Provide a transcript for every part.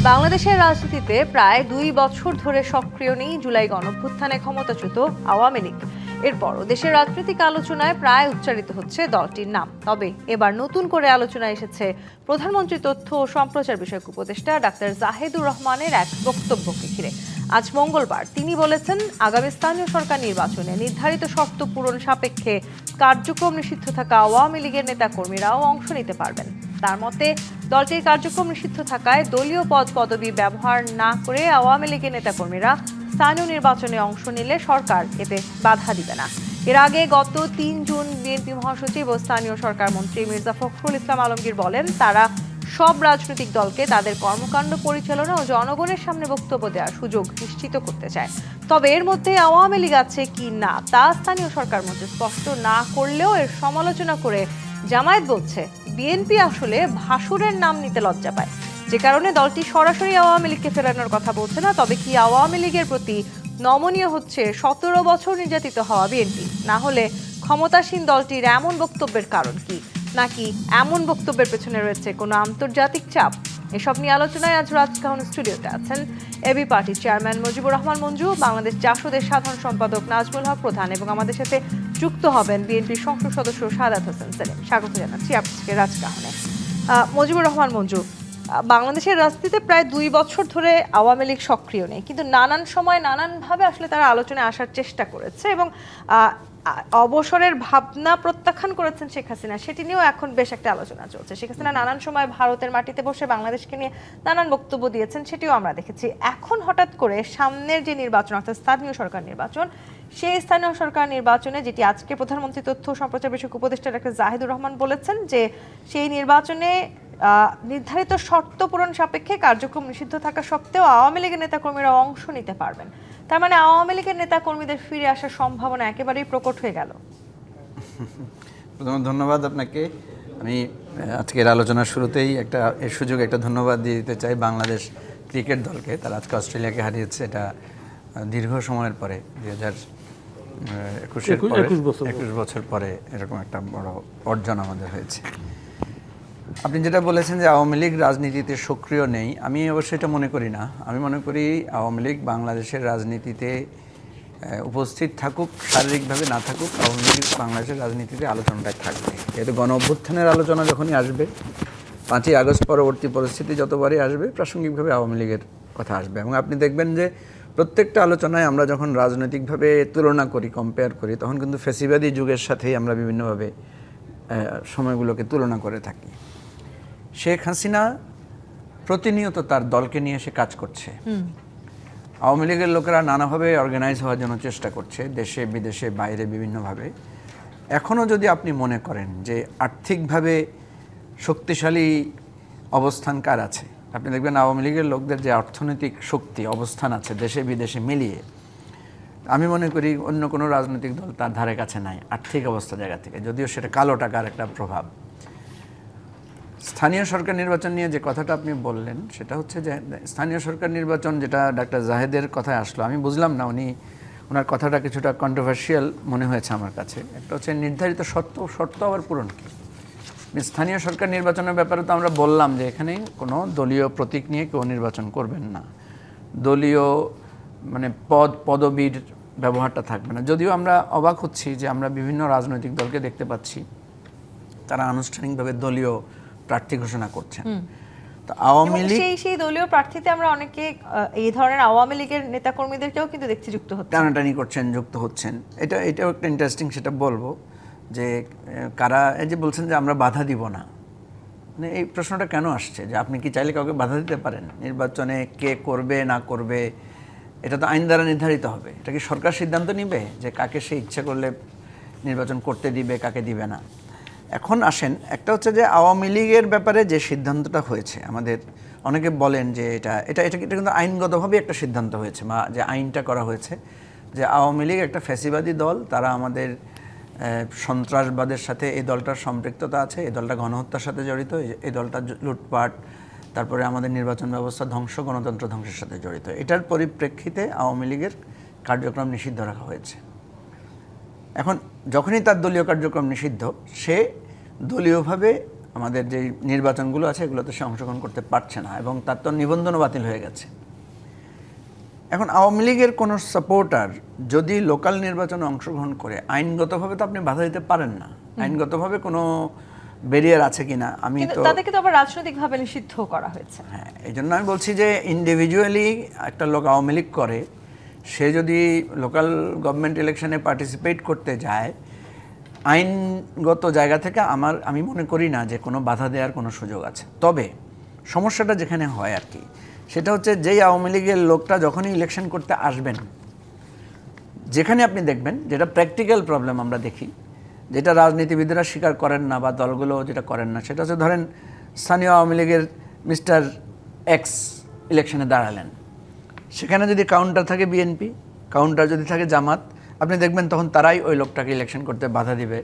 বাংলাদেশের রাজনীতিতে প্রায় 2 বছর ধরে সক্রিয় নেই জুলাই গণঅভ্যুত্থানে ক্ষমতাচ্যুত আওয়ামী লীগ। এরপরও দেশের রাজনৈতিক আলোচনায় প্রায় উচ্চারিত হচ্ছে দলটির নাম। তবে এবার নতুন করে আলোচনায় এসেছে প্রধানমন্ত্রী তথ্য ও সম্প্রচার বিষয়ক উপদেষ্টা ডাক্তার জাহেদুর রহমানের এক বক্তব্যকে ঘিরে। আজ মঙ্গলবার তিনি বলেছেন, আগামী স্থানীয় সরকার নির্বাচনে নির্ধারিত শর্ত পূরণ সাপেক্ষে কার্যক্রম নিষিদ্ধ থাকা আওয়ামী লীগের নেতাকর্মীরাও অংশ নিতে পারবেন। তার মতে, দলটির কার্যক্রম নিষিদ্ধ থাকায় দলীয় পদ পদবি ব্যবহার না করে আওয়ামী লীগের নেতাকর্মীরা স্থানীয় নির্বাচনে অংশ নিলে সরকার এতে বাধা দিবে না। এর আগে গত 3 জুন বিএনপি মহাসচিব ও স্থানীয় সরকার মন্ত্রী মির্জা ফখরুল ইসলাম আলমগীর বলেন, তারা সব রাজনৈতিক দলকে তাদের কর্মকাণ্ড পরিচালনা ও জনগণের সামনে বক্তব্য দেওয়ার সুযোগ নিশ্চিত করতে চায়। তবে এর মধ্যে আওয়ামী লীগ আছে কি না তা স্থানীয় সরকার মন্ত্রী স্পষ্ট না করলেও এর সমালোচনা করে জামায়াত বলছে, বিএনপি আসলে ভাসুরের নাম নিতে লজ্জা পায়, যে কারণে দলটি সরাসরি আওয়ামী লীগকে ফেরানোর কথা বলছে না। তবে কি আওয়ামী লীগের প্রতি নমনীয় হচ্ছে 17 বছর নির্যাতিত হওয়া বিএনপি? না হলে ক্ষমতাসীন দলটির এমন বক্তব্যের কারণ কি? নাকি এমন বক্তব্যের পেছনে রয়েছে কোনো আন্তর্জাতিক চাপ? এসব নিয়ে আলোচনায় আজ রাজকাহন স্টুডিওতে আছেন এবি পার্টির চেয়ারম্যান মুজিবুর রহমান মঞ্জু, বাংলাদেশ জাসদের সাধারণ সম্পাদক নাজমুল হক প্রধান এবং আমাদের সাথে যুক্ত হবেন বিএনপির সংসদ সদস্য সাদাত হোসেন সেলিম। স্বাগত জানাচ্ছি আপনাকে রাজকাহনে। মুজিবুর রহমান মঞ্জু, বাংলাদেশের রাজনীতিতে প্রায় 2 বছর ধরে আওয়ামী লীগ সক্রিয় নেই, কিন্তু নানান সময় নানানভাবে আসলে তারা আলোচনায় আসার চেষ্টা করেছে এবং অবসরের ভাবনা প্রত্যাখ্যান করেছেন শেখ হাসিনা, সেটি নিয়েও এখন বেশ একটা আলোচনা চলছে। শেখ হাসিনা নানান সময় ভারতের মাটিতে বসে বাংলাদেশকে নিয়ে নানান বক্তব্য দিয়েছেন, সেটিও আমরা দেখেছি। এখন হঠাৎ করে সামনের যে নির্বাচন, অর্থাৎ স্থানীয় সরকার নির্বাচন, সেই স্থানীয় সরকার নির্বাচনে যেটি আজকে প্রধানমন্ত্রী তথ্য ও সম্প্রচার বিষয়ক উপদেষ্টা ডাক্তার জাহিদুর রহমান বলেছেন যে সেই নির্বাচনে নির্ধারিত শর্ত পূরণ সাপেক্ষে কার্যক্রম নিষিদ্ধ থাকা সত্ত্বেও আওয়ামী লীগের নেতাকর্মীরা অংশ নিতে পারবেন। তার মানে আওয়ামী লীগের নেতাকর্মীদের ফিরে আসার সম্ভাবনা একেবারেই প্রকট হয়ে গেল। প্রথমে ধন্যবাদ আপনাকে। আমি আজকের আলোচনার শুরুতেই এর সুযোগে একটা ধন্যবাদ দিয়ে দিতে চাই বাংলাদেশ ক্রিকেট দলকে। তারা আজকে অস্ট্রেলিয়াকে হারিয়েছে, এটা দীর্ঘ সময়ের পরে 2021 বছর পরে এরকম একটা বড় অর্জন আমাদের হয়েছে। আপনি যেটা বলেছেন যে আওয়ামী লীগ রাজনীতিতে সক্রিয় নেই, আমি অবশ্যই এটা মনে করি না। আমি মনে করি আওয়ামী লীগ বাংলাদেশের রাজনীতিতে উপস্থিত থাকুক, শারীরিকভাবে না থাকুক, আওয়ামী লীগ বাংলাদেশের রাজনীতিতে আলোচনাটাই থাকবে। যেহেতু গণ অভ্যুত্থানের আলোচনা যখনই আসবে, 5ই আগস্ট পরবর্তী পরিস্থিতি যতবারই আসবে, প্রাসঙ্গিকভাবে আওয়ামী লীগের কথা আসবে। এবং আপনি দেখবেন যে প্রত্যেকটা আলোচনায় আমরা যখন রাজনৈতিকভাবে তুলনা করি, কম্পেয়ার করি, তখন কিন্তু ফ্যাসিবাদী যুগের সাথেই আমরা বিভিন্নভাবে সময়গুলোকে তুলনা করে থাকি। শেখ হাসিনা প্রতিনিয়ত তার দলকে নিয়ে সে কাজ করছে। আওয়ামী লীগের লোকেরা নানাভাবে অর্গানাইজ হওয়ার জন্য চেষ্টা করছে, দেশে বিদেশে বাইরে বিভিন্নভাবে। এখনও যদি আপনি মনে করেন যে আর্থিকভাবে শক্তিশালী অবস্থান কার আছে, আপনি দেখবেন আওয়ামী লীগের লোকদের যে অর্থনৈতিক শক্তি অবস্থান আছে দেশে বিদেশে মিলিয়ে, আমি মনে করি অন্য কোনো রাজনৈতিক দল তার ধারে কাছে নাই আর্থিক অবস্থা জায়গা থেকে, যদিও সেটা কালো টাকার একটা প্রভাব। স্থানীয় সরকার নির্বাচন নিয়ে যে কথাটা আপনি বললেন, সেটা হচ্ছে যে স্থানীয় সরকার নির্বাচন যেটা ডাক্তার জাহেদের কথায় আসলো, আমি বুঝলাম না, ওনার কথাটা কিছুটা কন্ট্রোভার্সিয়াল মনে হয়েছে আমার কাছে। একটা হচ্ছে নির্ধারিত শর্ত আবার পূরণ কি? স্থানীয় সরকার নির্বাচনের ব্যাপারে তো আমরা বললাম যে এখানে কোনো দলীয় প্রতীক নিয়ে কেউ নির্বাচন করবেন না, দলীয় পদবীর ব্যবহারটা থাকবে না। যদিও আমরা অবাক হচ্ছি যে আমরা বিভিন্ন রাজনৈতিক দলকে দেখতে পাচ্ছি তারা আনুষ্ঠানিকভাবে দলীয় প্রার্থী ঘোষণা করছেন। তো আওয়ামী লীগ সেই দলীয় প্রার্থীতে আমরা অনেকে এই ধরনের আওয়ামী লীগের নেতাকর্মীদেরকেও কিন্তু দেখছি যুক্ত হচ্ছেন, টানাটানি করছেন, যুক্ত হচ্ছেন। এটাও একটা ইন্টারেস্টিং, সেটা বলবো যে কারা এই যে বলছেন যে আমরা বাধা দিব না, মানে এই প্রশ্নটা কেন আসছে যে আপনি কি চাইলে কাউকে বাধা দিতে পারেন? নির্বাচনে কে করবে না করবে এটা তো আইন দ্বারা নির্ধারিত হবে। এটা কি সরকার সিদ্ধান্ত নিবে যে কাকে সে ইচ্ছে করলে নির্বাচন করতে দিবে, কাকে দিবে না? এখন আসেন, একটা হচ্ছে যে আওয়ামী লীগের ব্যাপারে যে সিদ্ধান্তটা হয়েছে, আমাদের অনেকে বলেন যে এটা কিন্তু আইনগতভাবে একটা সিদ্ধান্ত হয়েছে, বা যে আইনটা করা হয়েছে যে আওয়ামী লীগ একটা ফ্যাসিবাদী দল, তারা আমাদের সন্ত্রাসবাদের সাথে এই দলটার সম্পৃক্ততা আছে, এই দলটা গণহত্যার সাথে জড়িত, এই দলটা লুটপাট, তারপরে আমাদের নির্বাচন ব্যবস্থা ধ্বংস, গণতন্ত্র ধ্বংসের সাথে জড়িত। এটার পরিপ্রেক্ষিতে আওয়ামী লীগের কার্যক্রম নিষিদ্ধ রাখা হয়েছে। এখন যখনই তার দলীয় কার্যক্রম নিষিদ্ধ, সে দলীয়ভাবে আমাদের যে নির্বাচনগুলো আছে এগুলোতে সে অংশগ্রহণ করতে পারছে না এবং তার তো নিবন্ধনও বাতিল হয়ে গেছে। এখন আওয়ামী লীগের কোনো সাপোর্টার যদি লোকাল নির্বাচনে অংশগ্রহণ করে আইনগতভাবে তো আপনি বাধা দিতে পারেন না। আইনগতভাবে কোনো ব্যারিয়ার আছে কিনা আমি তো, তাদেরকে তো আবার রাজনৈতিকভাবে নিষিদ্ধ করা হয়েছে। হ্যাঁ, এই জন্য আমি বলছি যে ইন্ডিভিজুয়ালি একটা লোক আওয়ামী লীগ করে, সে যদি লোকাল গভর্নমেন্ট ইলেকশনে পার্টিসিপেট করতে যায়, আইনগত জায়গা থেকে আমি মনে করি না যে কোনো বাধা দেওয়ার কোনো সুযোগ আছে। তবে সমস্যাটা যেখানে হয় আর কি, সেটা হচ্ছে যেই আওয়ামী লীগের লোকটা যখনই ইলেকশন করতে আসবেন, যেখানে আপনি দেখবেন যেটা প্র্যাকটিক্যাল প্রবলেম আমরা দেখি, যেটা রাজনীতিবিদরা স্বীকার করেন না বা দলগুলো যেটা করেন না, সেটা হচ্ছে ধরেন স্থানীয় আওয়ামী লীগের মিস্টার এক্স ইলেকশনে দাঁড়ালেন, সেখানে যদি কাউন্টার থাকে বিএনপি, কাউন্টার যদি থাকে জামাত, আপনি দেখবেন তখন তারাই ওই লোকটাকে ইলেকশন করতে বাধা দিবে,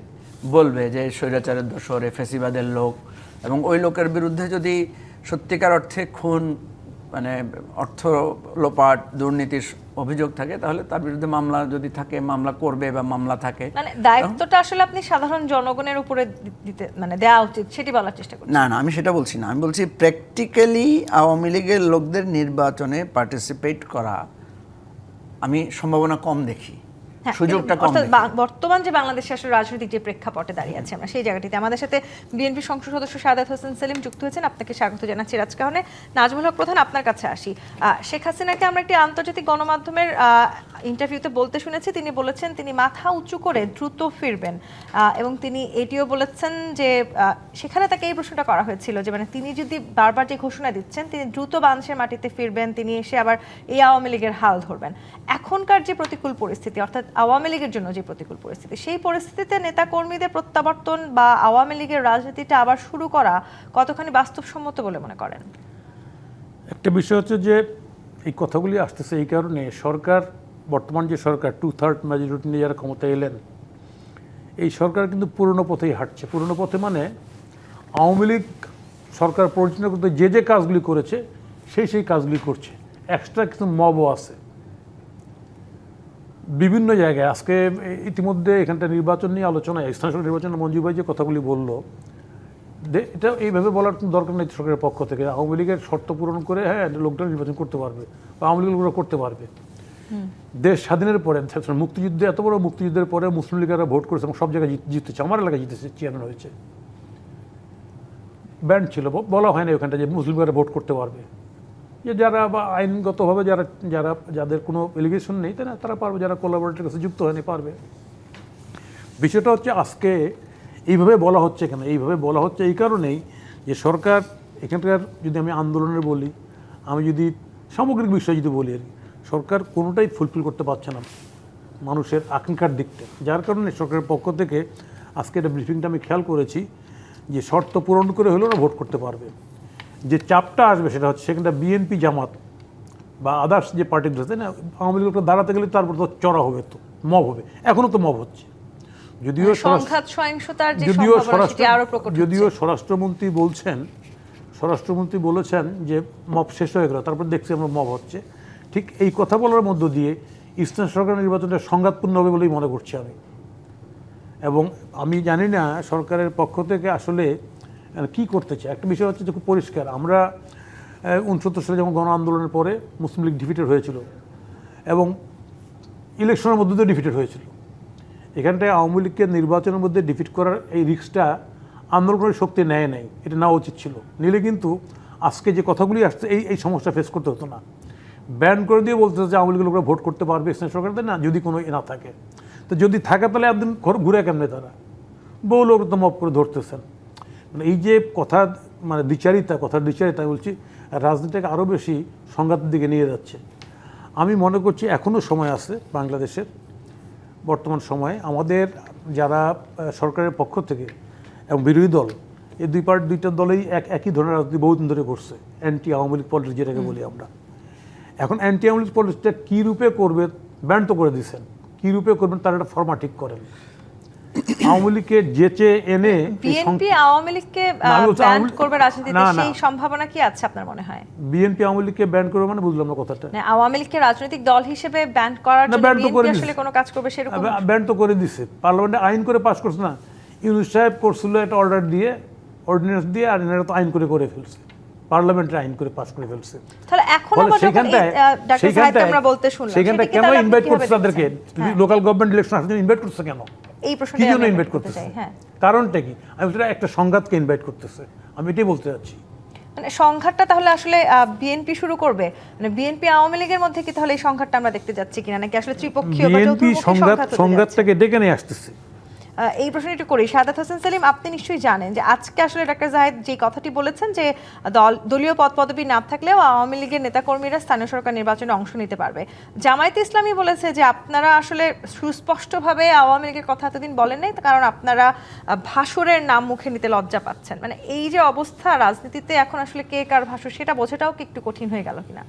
বলবে যে স্বৈরাচারের দোসর, ফ্যাসিবাদের লোক। এবং ওই লোকের বিরুদ্ধে যদি সত্যিকার অর্থে খুন, মানে অর্থ লোপাট, দুর্নীতির অভিযোগ থাকে, তাহলে তার বিরুদ্ধে মামলা যদি থাকে মামলা করবে বা মামলা থাকে। মানে দায়িত্বটা আসলে আপনি সাধারণ জনগণের উপরে দিতে মানে দেওয়া উচিত, সেটি বলার চেষ্টা করছি। না, আমি সেটা বলছি না। আমি বলছি প্র্যাকটিক্যালি আওয়ামী লীগের লোকদের নির্বাচনে পার্টিসিপেট করা আমি সম্ভাবনা কম দেখি, সুযোগটা কম দেখি। বর্তমান যে বাংলাদেশে আসলে রাজনৈতিক যে প্রেক্ষাপটে দাঁড়িয়ে আছে আমরা সেই জায়গাটিতে আমাদের সাথে বিএনপি সংসদ সদস্য সাদাত হোসেন সেলিম যুক্ত হয়েছেন। আপনাকে স্বাগত জানাচ্ছি রাজকাহনে। নাজমুল হক প্রধান, আপনার কাছে আসি। শেখ হাসিনাকে আমরা একটি আন্তর্জাতিক গণমাধ্যমের ইন্টারভিউতে বলতে শুনেছি, তিনি বলেছেন তিনি মাথা উঁচু করে দ্রুত ফিরবেন এবং তিনি এটিও বলেছেন যে সেখানে তাকে এই প্রশ্নটা করা হয়েছিল যে মানে তিনি যদি বারবার যে ঘোষণা দিচ্ছেন তিনি দ্রুত বাংলাদেশের মাটিতে ফিরবেন, তিনি এসে আবার এই আওয়ামী লীগের হাল ধরবেন। এখনকার যে প্রতিকূল পরিস্থিতি, অর্থাৎ আওয়ামী লীগের জন্য যে প্রতিকূল পরিস্থিতি, সেই পরিস্থিতিতে নেতাকর্মীদের প্রত্যাবর্তন বা আওয়ামী লীগের রাজনীতিটা আবার শুরু করা কতখানি বাস্তবসম্মত বলে মনে করেন? একটা বিষয় হচ্ছে যে এই কথাগুলি আসতেছে এই কারণে, সরকার, বর্তমান যে সরকার 2/3 মেজরিটি নিয়ে যারা ক্ষমতায় এলেন, এই সরকার কিন্তু পুরনো পথেই হাঁটছে। পুরনো পথে মানে আওয়ামী লীগ সরকার পরিচালনা করতে যে যে কাজগুলি করেছে সেই কাজগুলি করছে। এক্সট্রা কিছু মবও আছে বিভিন্ন জায়গায়। আজকে ইতিমধ্যে এখানটা নির্বাচন নিয়ে আলোচনা, স্থানীয় নির্বাচনে মঞ্জু ভাই যে কথাগুলি বললো, এটা এইভাবে বলার কোনো দরকার নেই সরকারের পক্ষ থেকে। আওয়ামী লীগের শর্ত পূরণ করে হ্যাঁ লোকটা নির্বাচন করতে পারবে বা আওয়ামী লীগ লোকরা করতে পারবে। দেশ স্বাধীনের পরে, মুক্তিযুদ্ধে, এত বড় মুক্তিযুদ্ধের পরে মুসলিম লীগেরা ভোট করেছে এবং সব জায়গায় জিতেছে। আমার এলাকায় জিতেছে, চেয়ারম্যান হয়েছে। ব্যান্ড ছিল, বলা হয় না ওখানটা যে মুসলিম লীগেরা ভোট করতে পারবে, যে যারা বা আইনগতভাবে যাদের কোনো এলিগেশন নেই তারা পারবে, যারা কোলাবোরেটরের কাছে যুক্ত হয়নি পারবে। বিষয়টা হচ্ছে আজকে এইভাবে বলা হচ্ছে কেন? এইভাবে বলা হচ্ছে এই কারণেই যে সরকার এখানকার, যদি আমি আন্দোলনের বলি, আমি যদি সামগ্রিক বিষয় যদি বলি, সরকার কোনোটাই ফুলফিল করতে পারছে না মানুষের আকাঙ্ক্ষার দিকটা। যার কারণে সরকারের পক্ষ থেকে আজকে একটা ব্রিফিংটা আমি খেয়াল করেছি যে শর্ত পূরণ করে হলেও না ভোট করতে পারবে। যে চাপটা আসবে সেটা হচ্ছে সেখানটা বিএনপি, জামাত বা আদার্স যে পার্টিগুলো আছে না, আওয়ামী লীগের দাঁড়াতে গেলে তারপর তো চড়া হবে, তো মব হবে। এখনও তো মব হচ্ছে, যদিও স্বরাষ্ট্রমন্ত্রী বলেছেন যে মব শেষ হয়ে গেল, তারপর দেখছি আমরা মব হচ্ছে। ঠিক এই কথা বলার মধ্য দিয়ে ইসলাম সরকার নির্বাচনটা সংঘাতপূর্ণ হবে বলেই মনে করছি আমি। এবং আমি জানি না সরকারের পক্ষ থেকে আসলে কি করতে চায়। একটা বিষয় হচ্ছে যে খুব পরিষ্কার, আমরা 69 সালে যেমন গণ আন্দোলনের পরে মুসলিম লীগ ডিফিটেড হয়েছিল এবং ইলেকশনের মধ্যে দিয়ে ডিফিটেড হয়েছিল। এখানটায় আওয়ামী লীগকে নির্বাচনের মধ্যে ডিফিট করার এই রিস্কটা আন্দোলনের শক্তি নেয় নাই, এটা নেওয়া উচিত ছিল। নিলে কিন্তু আজকে যে কথাগুলি আসছে এই সমস্যা ফেস করতে হতো না। ব্যান করে দিয়ে বলতে যে আওয়ামী লীগের লোকরা ভোট করতে পারবে ইসলামী সরকারদের না, যদি কোনো না থাকে। তো যদি থাকে তাহলে একদিন ঘুরে কেমনে তারা বহু লোক তো মপ করে ধরতেছেন। মানে এই যে কথার দ্বিচারিতা বলছি, রাজনীতিকে আরও বেশি সংঘাতের দিকে নিয়ে যাচ্ছে। আমি মনে করছি এখনও সময় আছে বাংলাদেশের বর্তমান সময়ে আমাদের যারা সরকারের পক্ষ থেকে এবং বিরোধী দল, এই দুইটা দলেই একই ধরনের রাজনীতি বহুদিন ধরে করছে, অ্যান্টি আওয়ামী লীগ পলিটিক্স যেটাকে বলি আমরা। এখন অ্যান্টি আওয়ামী লীগ পলিটিক্সটা কী রূপে করবে, ব্যান তো করে দিচ্ছেন, কী রূপে করবেন তার একটা ফরমা ঠিক করেন। আওয়ামী লীগকে যেচে এনে বিএনপি আওয়ামী লীগকে ব্যান করবে রাজনীতিতে, সেই সম্ভাবনা কি আছে আপনার মনে হয়? বিএনপি আওয়ামী লীগকে ব্যান করবে মানে বুঝলাম না কথাটা। না, আওয়ামী লীগকে রাজনৈতিক দল হিসেবে ব্যান করার জন্য বিএনপি আসলে কোনো কাজ করবে সেরকম? ব্যান তো করে দিছে, পার্লামেন্টে আইন করে পাস করছে না। ইউনূস সাহেব করছিল একটা অর্ডার দিয়ে অর্ডিন্যান্স দিয়ে আর এনারা তো আইন করে ফেলছে, পার্লামেন্টে আইন করে পাস করে ফেলছে। তাহলে এখন ফলে আবার যখন ডাক্তার সাহেবকে আমরা বলতে শুনলাম, সেইখানটা সেটাকে কেন তাহলে আপনি ইনভাইট কিভাবে করছে তাদেরকে? দেখছেন? লোকাল গভর্নমেন্ট ইলেকশন আসলে ইনভাইট করছে কেন? এই কি প্রশ্নটা জন্য আমি ইনভাইট করতে করতেছে? চাই। হ্যাঁ, কারণটা কি? আমি সেটা একটা সংঘাতকে ইনভাইট করতেছে, আমি এটাই বলতে চাচ্ছি। মানে সংঘাতটা তাহলে আসলে বিএনপি শুরু করবে, মানে বিএনপি আওয়ামী লীগের মধ্যে কি তাহলে এই সংঘাতটা আমরা দেখতে যাচ্ছি কিনা, নাকি আসলে ত্রিপক্ষীয় বা বিএনপি চতুর্মুখী সংঘাত হতে যাচ্ছে? সংঘাতটাকে ডেকে নিয়ে আসতেছে। এই প্রশ্নটা একটু করি। সাদাত হোসেন সেলিম, আপনি নিশ্চয়ই জানেন যে আজকে আসলে ডাক্তার জাহিদ যে কথাটি বলেছেন যে দলীয় পদ পদবি না থাকলেও আওয়ামী লীগের নেতাকর্মীরা স্থানীয় সরকার নির্বাচনে অংশ নিতে পারবে। জামায়াতে ইসলামী বলেছে যে আপনারা আসলে সুস্পষ্টভাবে আওয়ামী লীগের কথা এতদিন বলেন নাই, কারণ আপনারা ভাসুরের নাম মুখে নিতে লজ্জা পাচ্ছেন। মানে এই যে অবস্থা রাজনীতিতে এখন আসলে কে কার ভাসুর সেটা বোঝাটাও কি একটু কঠিন হয়ে গেল কিনা?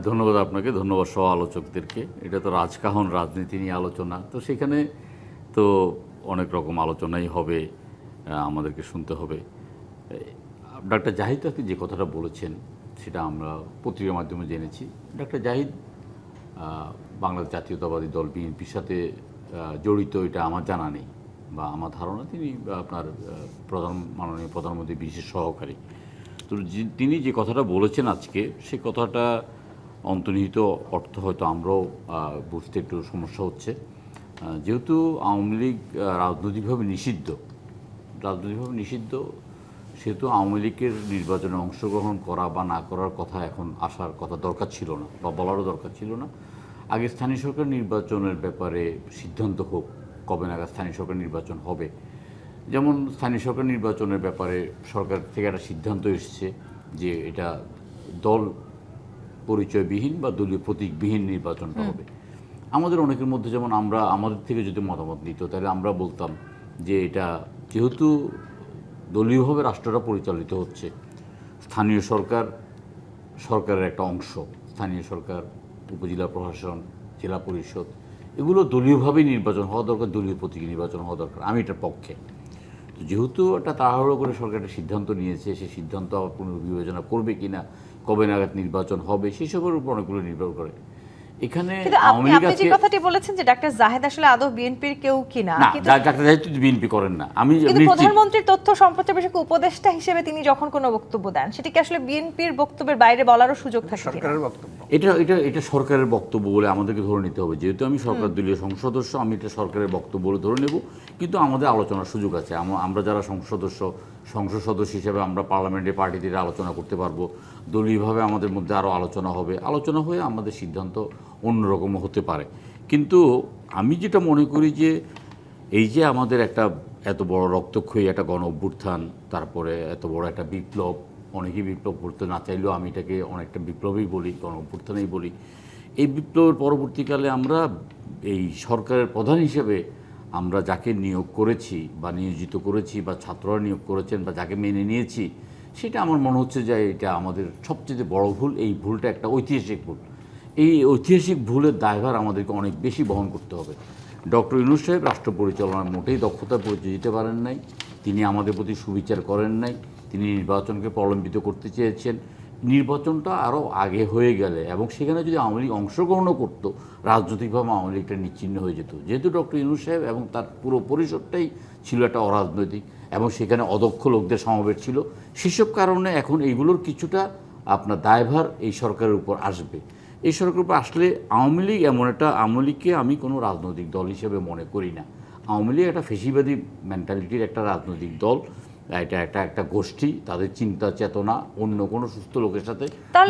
ধন্যবাদ আপনাকে, ধন্যবাদ সহ আলোচকদেরকে। এটা তো রাজকাহন, রাজনীতি নিয়ে আলোচনা, তো সেখানে তো অনেক রকম আলোচনাই হবে, আমাদেরকে শুনতে হবে। ডাক্তার জাহিদ আজকে যে কথাটা বলেছেন সেটা আমরা পত্রিকার মাধ্যমে জেনেছি। ডাক্তার জাহিদ বাংলাদেশ জাতীয়তাবাদী দল বিএনপির সাথে জড়িত এটা আমার জানা নেই, বা আমার ধারণা তিনি আপনার মাননীয় প্রধানমন্ত্রীর বিশেষ সহকারী। তো তিনি যে কথাটা বলেছেন আজকে, সে কথাটা অন্তর্নিহিত অর্থ হয়তো আমরাও বুঝতে একটু সমস্যা হচ্ছে। যেহেতু আওয়ামী লীগ রাজনৈতিকভাবে নিষিদ্ধ, সেহেতু আওয়ামী লীগের নির্বাচনে অংশগ্রহণ করা বা না করার কথা এখন আসার কথা দরকার ছিল না, বা বলারও দরকার ছিল না। আগে স্থানীয় সরকার নির্বাচনের ব্যাপারে সিদ্ধান্ত হোক, কবে নাগাদ স্থানীয় সরকার নির্বাচন হবে। যেমন স্থানীয় সরকার নির্বাচনের ব্যাপারে সরকার থেকে একটা সিদ্ধান্ত এসেছে যে এটা দল পরিচয়বিহীন বা দলীয় প্রতীকবিহীন নির্বাচনটা হবে। আমাদের অনেকের মধ্যে, যেমন আমাদের থেকে যদি মতামত নিত তাহলে আমরা বলতাম যে এটা যেহেতু দলীয়ভাবে রাষ্ট্রটা পরিচালিত হচ্ছে, স্থানীয় সরকারের একটা অংশ, স্থানীয় সরকার, উপজেলা প্রশাসন, জেলা পরিষদ, এগুলো দলীয়ভাবেই নির্বাচন হওয়া দরকার, দলীয় প্রতীকী নির্বাচন হওয়া দরকার। আমি এটার পক্ষে। তো যেহেতু একটা তাড়াহুড়ো করে সরকার একটা সিদ্ধান্ত নিয়েছে, সেই সিদ্ধান্ত আবার পুনর্বিবেচনা করবে কিনা, কবে নাগাদ নির্বাচন হবে, সেসবের উপর অনেকগুলো নির্ভর করে। এখানে আপনি যে কথাটি বলেছেন যে ডাক্তার জাহিদ আসলে আদৌ বিএনপির কেউ কিনা, কিন্তু ডাক্তার জাহিদ বিএনপি করেন না। কিন্তু প্রধানমন্ত্রীর তথ্য সম্প্রচার বিষয়ক উপদেষ্টা হিসেবে তিনি যখন কোনো বক্তব্য দেন, সেটা কি আসলে বিএনপির বক্তব্যের বাইরে বলারও সুযোগ থাকে? সরকারের বক্তব্য এটা সরকারের বক্তব্য বলে আমাদেরকে ধরে নিতে হবে। যেহেতু আমি সরকার দলীয় সংসদ সদস্য, আমি এটা সরকারের বক্তব্য বলে ধরে নেব। কিন্তু আমাদের আলোচনার সুযোগ আছে। আমরা যারা সংসদ সদস্য হিসেবে আমরা পার্লামেন্টে পার্টিতে আলোচনা করতে পারবো, দলীয়ভাবে আমাদের মধ্যে আরও আলোচনা হয়ে আমাদের সিদ্ধান্ত অন্যরকম হতে পারে। কিন্তু আমি যেটা মনে করি যে এই যে আমাদের একটা এত বড় রক্তক্ষয়ী একটা গণ অভ্যুত্থান, তারপরে এত বড় একটা বিপ্লব, অনেকেই বিপ্লব করতে না চাইলেও আমি এটাকে অনেকটা বিপ্লবই বলি, গণ অভ্যুত্থানেই বলি। এই বিপ্লবের পরবর্তীকালে আমরা এই সরকারের প্রধান হিসেবে আমরা যাকে নিয়োগ করেছি বা নিয়োজিত করেছি, বা ছাত্ররা নিয়োগ করেছেন, বা যাকে মেনে নিয়েছি, সেটা আমার মনে হচ্ছে যে এটা আমাদের সবচেয়ে বড় ভুল। এই ভুলটা একটা ঐতিহাসিক ভুল। এই ঐতিহাসিক ভুলের দায়ভার আমাদেরকে অনেক বেশি বহন করতে হবে। ডক্টর ইউনূস সাহেব রাষ্ট্র পরিচালনার মোটেই দক্ষতার পরিচয় দিতে পারেন নাই। তিনি আমাদের প্রতি সুবিচার করেন নাই। তিনি নির্বাচনকে প্রলম্বিত করতে চেয়েছেন। নির্বাচনটা আরও আগে হয়ে গেলে এবং সেখানে যদি আওয়ামী লীগ অংশগ্রহণও করতো, রাজনৈতিকভাবে আওয়ামী লীগটা নিচ্ছিন্ন হয়ে যেত। যেহেতু ডক্টর ইউনূস সাহেব এবং তার পুরো পরিষদটাই ছিল একটা অরাজনৈতিক, এবং সেখানে অদক্ষ লোকদের সমাবেশ ছিল, সেসব কারণে এখন এইগুলোর কিছুটা আপনার দায়ভার এই সরকারের উপর আসবে। এই সরকারের উপর আসলে আওয়ামী লীগ এমন একটা, আওয়ামী লীগকে আমি কোনো রাজনৈতিক দল হিসেবে মনে করি না। আওয়ামী লীগ একটা ফেসিবাদী মেন্টালিটির একটা রাজনৈতিক দল। এটা একটা গোষ্ঠী, তাদের চিন্তা চেতনা অন্য কোনো সুস্থ লোকের সাথে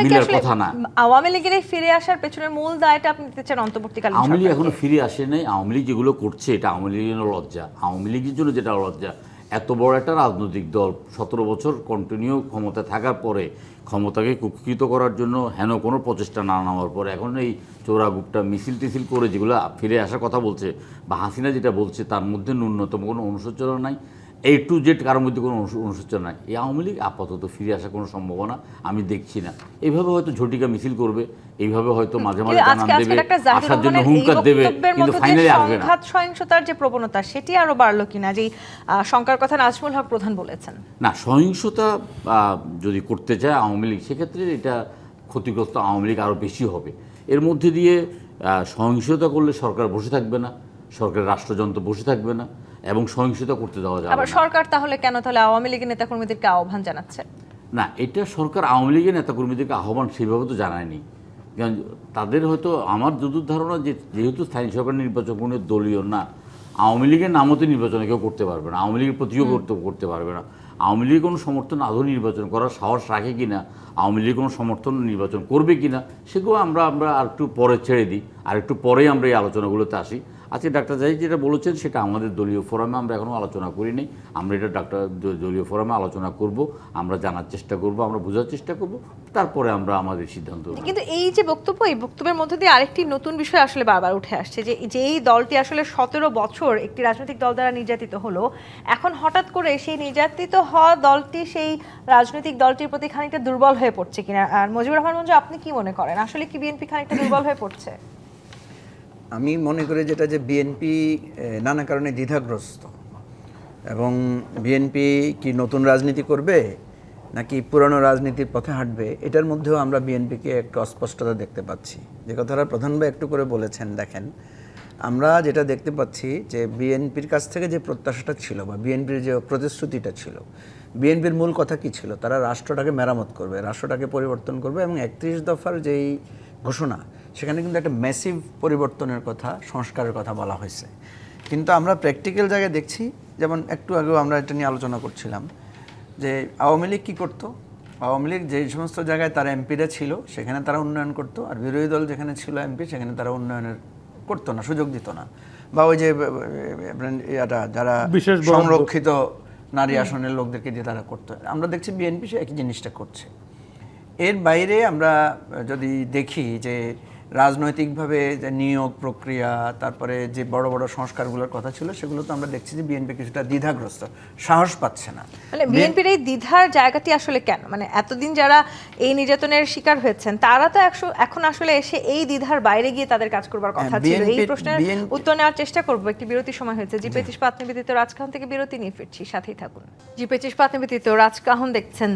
মিলার কথা না। আওয়ামী লীগের এই ফিরে আসার পেছনের মূল দায়টা আপনি দিতে চান অন্তর্বর্তীকালীন আওয়ামী লীগ এখনো ফিরে আসে নাই। আওয়ামী লীগ যেগুলো করছে এটা আওয়ামী লীগের জন্য লজ্জা। আওয়ামী লীগের জন্য যেটা লজ্জা, এত বড় একটা রাজনৈতিক দল 17 বছর কন্টিনিউ ক্ষমতায় থাকার পরে ক্ষমতাকে কুক্ষিত করার জন্য হেন কোনো প্রচেষ্টা না নেওয়ার পরে এখন এই চোরাগুপ্তা মিছিল টিছিল করে যেগুলো ফিরে আসার কথা বলছে, বা হাসিনা যেটা বলছে, তার মধ্যে ন্যূনতম কোনো অনুশোচনা নাই। A to Z কারোর মধ্যে কোনো অনুশোচনা নাই। এই আওয়ামী লীগ আপাতত ফিরে আসার কোনো সম্ভাবনা আমি দেখছি না। এইভাবে হয়তো ঝটিকা মিছিল করবে, এইভাবে হয়তো মাঝে মাঝে জানান দেবে, আসার জন্য হুঙ্কার দেবে, কিন্তু ফাইনালি আসবে না। সংঘাত সহিংসতার যে প্রবণতা সেটি আরো বাড়লো কিনা, যে শঙ্কার কথা নাজমুল হক প্রধান বলেছেন। না, সহিংসতা যদি করতে চায় আওয়ামী লীগ, সেক্ষেত্রে এটা ক্ষতিগ্রস্ত আওয়ামী লীগ আরও বেশি হবে। এর মধ্যে দিয়ে সহিংসতা করলে সরকার বসে থাকবে না, সরকারের রাষ্ট্রযন্ত্র বসে থাকবে না, এবং সহিংসতা করতে দেওয়া যাবে আবার না। সরকার তাহলে কেন তাহলে আওয়ামী লীগের নেতাকর্মীদেরকে আহ্বান জানাচ্ছে? না, এটা সরকার আওয়ামী লীগের নেতাকর্মীদেরকে আহ্বান সেভাবে তো জানায়নি। কারণ তাদের হয়তো আমার যতদূর ধারণা যে যেহেতু স্থানীয় সরকার নির্বাচন কোনো দলীয় না, আওয়ামী লীগের নামও তো নির্বাচনে কেউ করতে পারবে না, আওয়ামী লীগের প্রতিও করতে পারবে না। আওয়ামী লীগ কোনো সমর্থন আদৌ নির্বাচন করার সাহস রাখে কিনা, আওয়ামী লীগ কোনো সমর্থন নির্বাচন করবে কিনা, সেগুলো আমরা আর একটু পরে ছেড়ে দিই, আর একটু পরেই আমরা এই আলোচনাগুলোতে আসি। আজকে ডাক্তার জাহিদ যেটা বলেছেন সেটা আমাদের দলীয় ফোরামে আমরা এখনও আলোচনা করিনি। আমরা এটা দলীয় ফোরামে আলোচনা করব, আমরা জানার চেষ্টা করব, আমরা বোঝার চেষ্টা করব, তারপরে আমরা আমাদের সিদ্ধান্ত নেব। কিন্তু এই যে বক্তব্য, এই বক্তব্যের মধ্যে দিয়ে আরেকটি নতুন বিষয় আসলে বারবার উঠে আসছে যে এই দলটি আসলে 17 বছর একটি রাজনৈতিক দল দ্বারা নির্যাতিত হলো, এখন হঠাৎ করে সেই নির্যাতিত হওয়া দলটি সেই রাজনৈতিক দলটির প্রতি খানিকটা দুর্বল হয়ে পড়ছে কিনা। আর মুজিবুর রহমান মঞ্জু, আপনি কি মনে করেন আসলে কি বিএনপি খানিকটা দুর্বল হয়ে পড়ছে? আমি মনে করি যেটা যে বিএনপি নানা কারণে দ্বিধাগ্রস্ত, এবং বিএনপি কি নতুন রাজনীতি করবে নাকি পুরনো রাজনীতির পথে হাঁটবে, এটার মধ্যেও আমরা বিএনপিকে একটু অস্পষ্টতা দেখতে পাচ্ছি। যে কথাটা প্রধানভাবে একটু করে বলেছেন, দেখেন আমরা যেটা দেখতে পাচ্ছি যে বিএনপির কাছ থেকে যে প্রত্যাশাটা ছিল বা বিএনপির যে প্রতিশ্রুতিটা ছিল, বিএনপির মূল কথা কি ছিল, তারা রাষ্ট্রটাকে মেরামত করবে, রাষ্ট্রটাকে পরিবর্তন করবে, এবং 31 দফার যেই ঘোষণা সেখানে কিন্তু একটা ম্যাসিভ পরিবর্তনের কথা, সংস্কারের কথা বলা হয়েছে। কিন্তু আমরা প্র্যাকটিক্যাল জায়গায় দেখছি, যেমন একটু আগেও আমরা এটা নিয়ে আলোচনা করছিলাম যে আওয়ামী লীগ কী করতো, আওয়ামী লীগ যেই সমস্ত জায়গায় তারা এমপিরা ছিল সেখানে তারা উন্নয়ন করতো, আর বিরোধী দল যেখানে ছিল এমপি সেখানে তারা উন্নয়নের করতো না, সুযোগ দিত না। বা ওই যে যারা সংরক্ষিত নারী আসনের লোকদেরকে দিয়ে তারা করতো। আমরা দেখছি বিএনপি সে একই জিনিসটা করছে। এর বাইরে আমরা যদি দেখি যে রাজনৈতিকভাবে যে নিয়োগ প্রক্রিয়া, তারপরে যে বড় বড় সংস্কারগুলোর কথা ছিল, সেগুলো তো আমরা দেখছি যে বিএনপি কিছুটা দ্বিধাগ্রস্ত, সাহস পাচ্ছে না। মানে বিএনপির এই দ্বিধার জায়গাটি আসলে কেন? মানে এতদিন যারা এই নির্যাতনের শিকার হয়েছেন তারা তো এখন আসলে এসে এই দ্বিধার বাইরে গিয়ে তাদের কাজ করবার কথা ছিল। এই প্রশ্নের উত্তর নেওয়ার চেষ্টা করবো। একটি বিরতির সময় হয়েছে। জি25 পাত নিবেদিত রাজকাহন থেকে বিরতি নিয়ে ফিরছি, সাথেই থাকুন। জি25 পাত নিবেদিত রাজকাহন দেখছেন।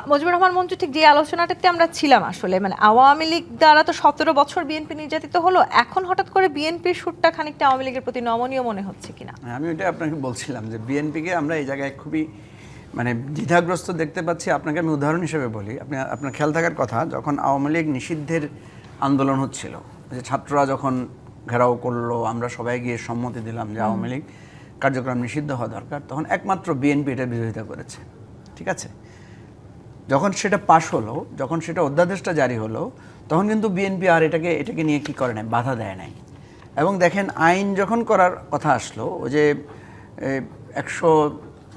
মুজিবুর রহমান মঞ্জু, ঠিক যে আলোচনাটাতে আমরা ছিলাম আসলে, মানে আওয়ামী লীগ দ্বারা তো 17 বছর বিএনপি নির্যাতিত হলো, এখন হঠাৎ করে বিএনপির সুরটা খানিকটা আওয়ামী লীগের প্রতি নমনীয় মনে হচ্ছে কিনা? আমি ওইটা আপনাকে বলছিলাম যে বিএনপিকে আমরা এই জায়গায় খুবই মানে দ্বিধাগ্রস্ত দেখতে পাচ্ছি। আপনাকে আমি উদাহরণ হিসেবে বলি, আপনার খেয়াল থাকার কথা, যখন আওয়ামী লীগ নিষিদ্ধের আন্দোলন হচ্ছিল, যে ছাত্ররা যখন ঘেরাও করলো, আমরা সবাই গিয়ে সম্মতি দিলাম যে আওয়ামী লীগ কার্যক্রম নিষিদ্ধ হওয়া দরকার, তখন একমাত্র বিএনপি এটা বিরোধিতা করেছে। ঠিক আছে, যখন সেটা পাশ হলো, যখন সেটা অধ্যাদেশটা জারি হলো, তখন কিন্তু বিএনপি আর এটাকে নিয়ে কি করে নাই, বাধা দেয় নাই। এবং দেখেন আইন যখন করার কথা আসলো, ওই যে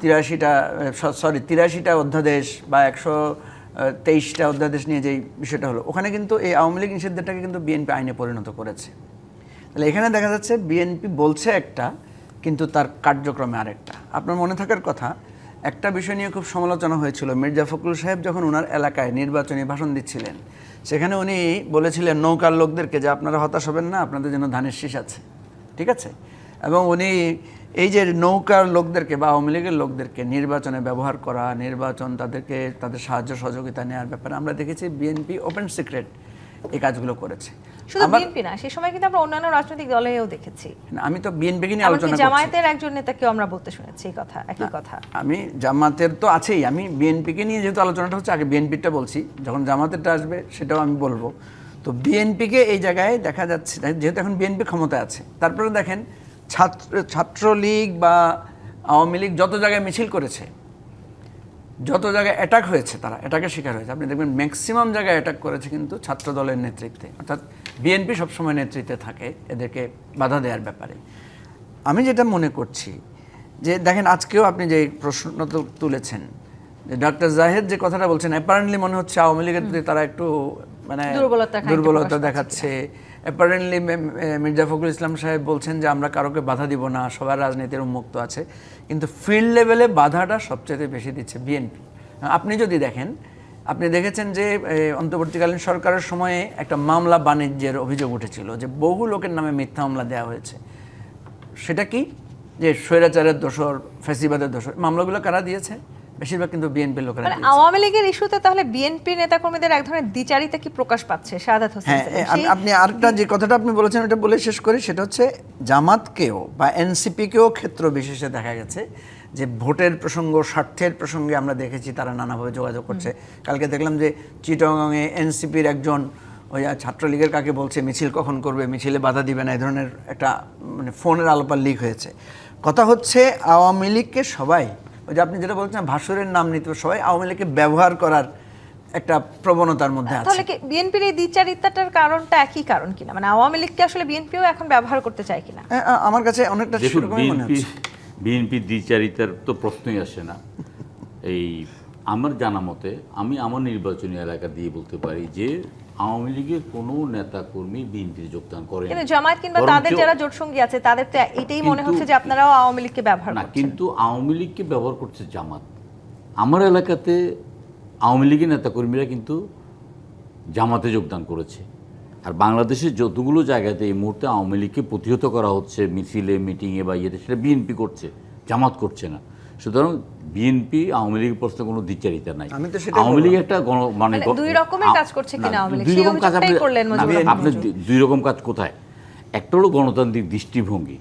83টা অধ্যাদেশ বা 123টা অধ্যাদেশ নিয়ে যেই বিষয়টা হলো, ওখানে কিন্তু এই আওয়ামী লীগ নিষিদ্ধটাকে কিন্তু বিএনপি আইনে পরিণত করেছে। তাহলে এখানে দেখা যাচ্ছে বিএনপি বলছে একটা, কিন্তু তার কার্যক্রমে আরেকটা। আপনার মনে থাকার কথা, একটা বিষয় নিয়ে খুব সমালোচনা হয়েছিল। মির্জা ফখরুল সাহেব যখন ওনার এলাকায় নির্বাচনী ভাষণ দিচ্ছিলেন, সেখানে উনি বলেছিলেন নৌকার লোকদেরকে যে আপনারা হতাশ হবেন না, আপনাদের জন্য ধানের শীষ আছে। ঠিক আছে, এবং উনি এই যে নৌকার লোকদেরকে বা আওয়ামী লীগের লোকদেরকে নির্বাচনে ব্যবহার করা, নির্বাচন তাদের সাহায্য সহযোগিতা নেওয়ার ব্যাপারে আমরা দেখেছি বিএনপি ওপেন সিক্রেট এই কাজগুলো করেছে। শুধু বিএনপি না, সেই সময় কিন্তু আমরা অন্যান্য রাজনৈতিক দলেও দেখেছি। আমি তো বিএনপিকে নিয়ে আলোচনা করছি, জামায়াতের একজন নেতাকেও আমরা বলতে শুনেছি এই কথা, একই কথা। আমি জামাতের তো আছেই, আমি বিএনপিকে নিয়ে যেহেতু আলোচনাটা হচ্ছে, আগে বিএনপিটা বলছি, যখন জামাতেরটা আসবে সেটাও আমি বলবো। তো বিএনপিকে এই জায়গায় দেখা যাচ্ছে, যেহেতু এখন বিএনপি ক্ষমতায় আছে, তারপরে দেখেন ছাত্রলীগ বা আওয়ামী লীগ যত জায়গায় মিছিল করেছে, যত জায়গায় অ্যাটাক হয়েছে, তারা অ্যাটাকের শিকার হয়েছে। আপনি দেখবেন ম্যাক্সিমাম জায়গায় অ্যাটাক করেছে কিন্তু ছাত্র দলের নেতৃত্বে, অর্থাৎ বিএনপি সবসময় নেতৃত্বে থাকে এদেরকে বাধা দেওয়ার ব্যাপারে। আমি যেটা মনে করছি যে দেখেন আজকেও আপনি যে প্রশ্ন তুলেছেন, যে ডাক্তার জাহেদ যে কথাটা বলছেন, অ্যাপারেন্টলি মনে হচ্ছে আওয়ামী লীগের প্রতি তারা একটু মানে দুর্বলতা দেখাচ্ছে। অ্যাপারেন্টলি মির্জা ফখরুল ইসলাম সাহেব বলছেন যে আমরা কারোকে বাধা দিব না, সবার রাজনীতির উন্মুক্ত আছে, কিন্তু ফিল্ড লেভেলে বাধাটা সবচেয়ে বেশি দিচ্ছে বিএনপি। আপনি যদি দেখেন, আপনি দেখেছেন যে অন্তর্বর্তীকালীন সরকারের সময়ে একটা মামলা বাণিজ্যের অভিযোগ উঠেছিল, যে বহু লোকের নামে মিথ্যা মামলা দেওয়া হয়েছে। সেটা কি, যে স্বৈরাচারের দোষর, ফ্যাসিবাদের দোষর। মামলাগুলো কারা দিয়েছে? বেশিরভাগ কিন্তু বিএনপির লোকেরা মানে দিয়েছে। আওয়ামী লীগের ইস্যুতে তাহলে বিএনপি নেতাকর্মীদের এক ধরনের দ্বিচারিতা কি প্রকাশ পাচ্ছে শাহাদাত হোসেন হ্যাঁ, সেলিম? আমি- আপনি আরেকটা যে কথাটা আপনি বলেছেন ওটা বলে শেষ করি, সেটা হচ্ছে জামাতকেও বা এনসিপিকেও ক্ষেত্র বিশেষে দেখা গেছে যে ভোটের প্রসঙ্গ, স্বার্থের প্রসঙ্গে আমরা দেখেছি তারা নানাভাবে যোগাযোগ করছে। কালকে দেখলাম যে চিটাগাংয়ে এনসিপির একজন ওই ছাত্রলীগের কাকে বলছে মিছিল কখন করবে, মিছিলে বাধা দিবে না, এই ধরনের একটা মানে ফোনের আলোপার লিক হয়েছে। কথা হচ্ছে আওয়ামী লীগকে সবাই, ওই যে আপনি যেটা বলছেন ভাসুরের নাম নিতে সবাই আওয়ামী লীগকে ব্যবহার করার একটা প্রবণতার মধ্যে আছে। তাহলে কি বিএনপির এই দ্বিচারিতাটার কারণটা একই কারণ কিনা, মানে আওয়ামী লীগকে আসলে বিএনপিও এখন ব্যবহার করতে চায় কিনা? আমার কাছে অনেকটা দেখুন, সেরকমই মনে হচ্ছে। বিএনপি দ্বিচারিতার তো প্রশ্নই আসে না। এই আমার জানা মতে আমি আমার নির্বাচনী এলাকা দিয়ে বলতে পারি যে আওয়ামী লীগের কোনো নেতা কর্মী বিএনপির যোগদান করেন কিন্তু জামায়াত কিংবা তাদের যারা জোটসঙ্গী আছে তাদের তো এটাই মনে হচ্ছে যে আপনারাও আওয়ামী লীগকে ব্যবহার না, করছেন। কিন্তু আওয়ামী লীগকে ব্যবহার করছে জামাত। আমার এলাকাতে আওয়ামী লীগের নেতাকর্মীরা কিন্তু জামাতে যোগদান করেছে। আর বাংলাদেশের যতগুলো জায়গাতে এই মুহূর্তে আওয়ামী লীগকে প্রতিহত করা হচ্ছে মিছিলে, মিটিংয়ে বা ইয়েতে, সেটা বিএনপি করছে, জামাত করছে না। সুতরাং বিএনপি আওয়ামী লীগের প্রশ্নে কোনো দ্বিচারিতা নাই। আমি তো সেটাই আওয়ামী লীগ একটা মানে দুই রকমের কাজ করছে কিনা আওয়ামী লীগ, দুই সেই রকম কাজ অভিযোগটাই করলেন মুজিবুর রহমান আপনি দুই রকম কাজ কোথায়? একটা হলো গণতান্ত্রিক দৃষ্টিভঙ্গি।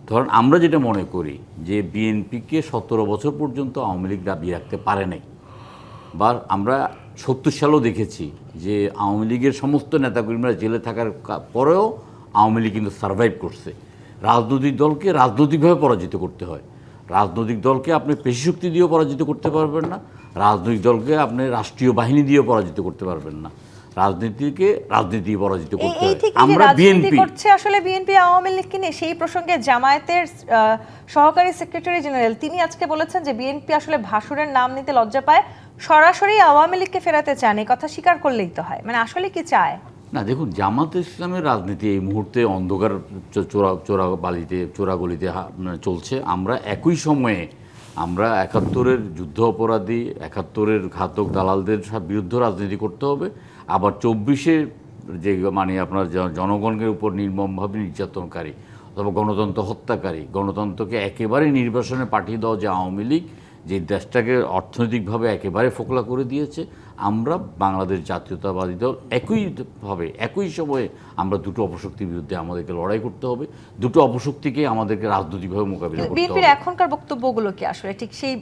ধরেন আমরা যেটা মনে করি যে বিএনপিকে 17 বছর পর্যন্ত আওয়ামী লীগ দাবিয়ে রাখতে পারে নাই, বা আমরা 70 সালেও দেখেছি যে আওয়ামী লীগের সমস্ত নেতাকর্মীরা জেলে থাকার পরেও আওয়ামী লীগ কিন্তু সার্ভাইভ করছে। রাজনৈতিক দলকে রাজনৈতিকভাবে পরাজিত করতে হয়। রাজনৈতিক দলকে আপনি পেশিশক্তি দিয়েও পরাজিত করতে পারবেন না, রাজনৈতিক দলকে আপনি রাষ্ট্রীয় বাহিনী দিয়েও পরাজিত করতে পারবেন না, রাজনীতিকে রাজনীতি পরাজিত করতে এই হয়। থেকে যে আমরা রাজনীতি বিএনপি করছে আসলে বিএনপি আওয়ামী লীগকে নিয়ে, সেই প্রসঙ্গে জামায়াতের সহকারী সেক্রেটারি জেনারেল তিনি আজকে বলেছেন যে বিএনপি আসলে ভাসুরের নাম নিতে লজ্জা পায়, সরাসরি আওয়ামী লীগকে ফেরাতে চান, এই কথা স্বীকার করলেই তো হয়। মানে আসলে কি চায়? না, দেখুন, জামাতে ইসলামের রাজনীতি এই মুহূর্তে অন্ধকার চোরাগলিতে চলছে। আমরা একই সময়ে আমরা 71-এর যুদ্ধ অপরাধী, 71-এর ঘাতক দালালদের বিরুদ্ধে রাজনীতি করতে হবে, আবার 24-এর যে মানে আপনার জনগণের উপর নির্মমভাবে নির্যাতনকারী অথবা গণতন্ত্র হত্যাকারী, গণতন্ত্রকে একেবারে নির্বাসনে পাঠিয়ে দেওয়া যে আওয়ামী লীগ, যে দেশটাকে অর্থনৈতিকভাবে একেবারে ফোকলা করে দিয়েছে, আমরা বাংলাদেশ জাতীয়তাবাদী দল একইভাবে একই সময়ে আমরা দুটো অপশক্তির বিরুদ্ধে আমাদেরকে লড়াই করতে হবে। দুটো অপশক্তিকে আমাদেরকে রাজনৈতিকভাবে মোকাবিলা করতে বিএনপির হবে। এখনকার বক্তব্যগুলো কি আসলে ঠিক সেই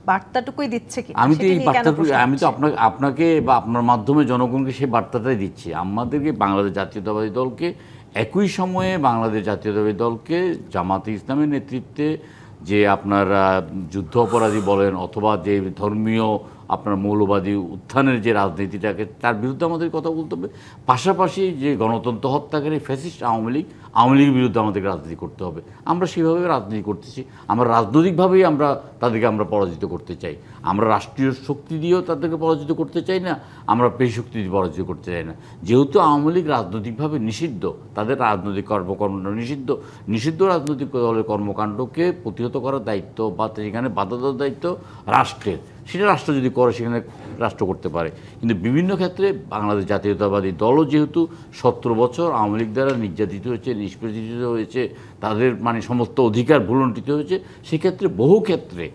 বার্তাটুকুই দিচ্ছে কি? আমি তো এই বার্তা, আমি তো আপনাকে বা আপনার মাধ্যমে জনগণকে সেই বার্তাটাই দিচ্ছি। আমাদেরকে বাংলাদেশ জাতীয়তাবাদী দলকে একই সময়ে বাংলাদেশ জাতীয়তাবাদী দলকে জামাতে ইসলামের নেতৃত্বে যে আপনার যুদ্ধ অপরাধী বলেন অথবা যে ধর্মীয় আপনার মৌলবাদী উত্থানের যে রাজনীতিটাকে, তার বিরুদ্ধে আমাদের কথা বলতে হবে। পাশাপাশি যে গণতন্ত্র হত্যাকারী ফ্যাসিস্ট আওয়ামী লীগের বিরুদ্ধে আমাদেরকে রাজনীতি করতে হবে। আমরা সেভাবে রাজনীতি করতেছি। আমরা রাজনৈতিকভাবেই আমরা তাদেরকে পরাজিত করতে চাই। আমরা রাষ্ট্রীয় শক্তি দিয়েও তাদেরকে পরাজিত করতে চাই না, আমরা পেশি দিয়ে পরাজিত করতে চাই না। যেহেতু আওয়ামী লীগ রাজনৈতিকভাবে নিষিদ্ধ, তাদের রাজনৈতিক কর্মকাণ্ড নিষিদ্ধ রাজনৈতিক দলের কর্মকাণ্ডকে প্রতিহত করার দায়িত্ব বা সেখানে বাধা দেওয়ার দায়িত্ব রাষ্ট্রের। সেটা রাষ্ট্র যদি করে সেখানে রাষ্ট্র করতে পারে। কিন্তু বিভিন্ন ক্ষেত্রে বাংলাদেশ জাতীয়তাবাদী দলও যেহেতু 17 বছর আওয়ামী লীগ দ্বারা নির্যাতিত হয়েছে, নিষ্পেষিত হয়েছে, তাদের সমস্ত অধিকার ভুলণ্ঠিত হয়েছে, সেক্ষেত্রে বহু ক্ষেত্রে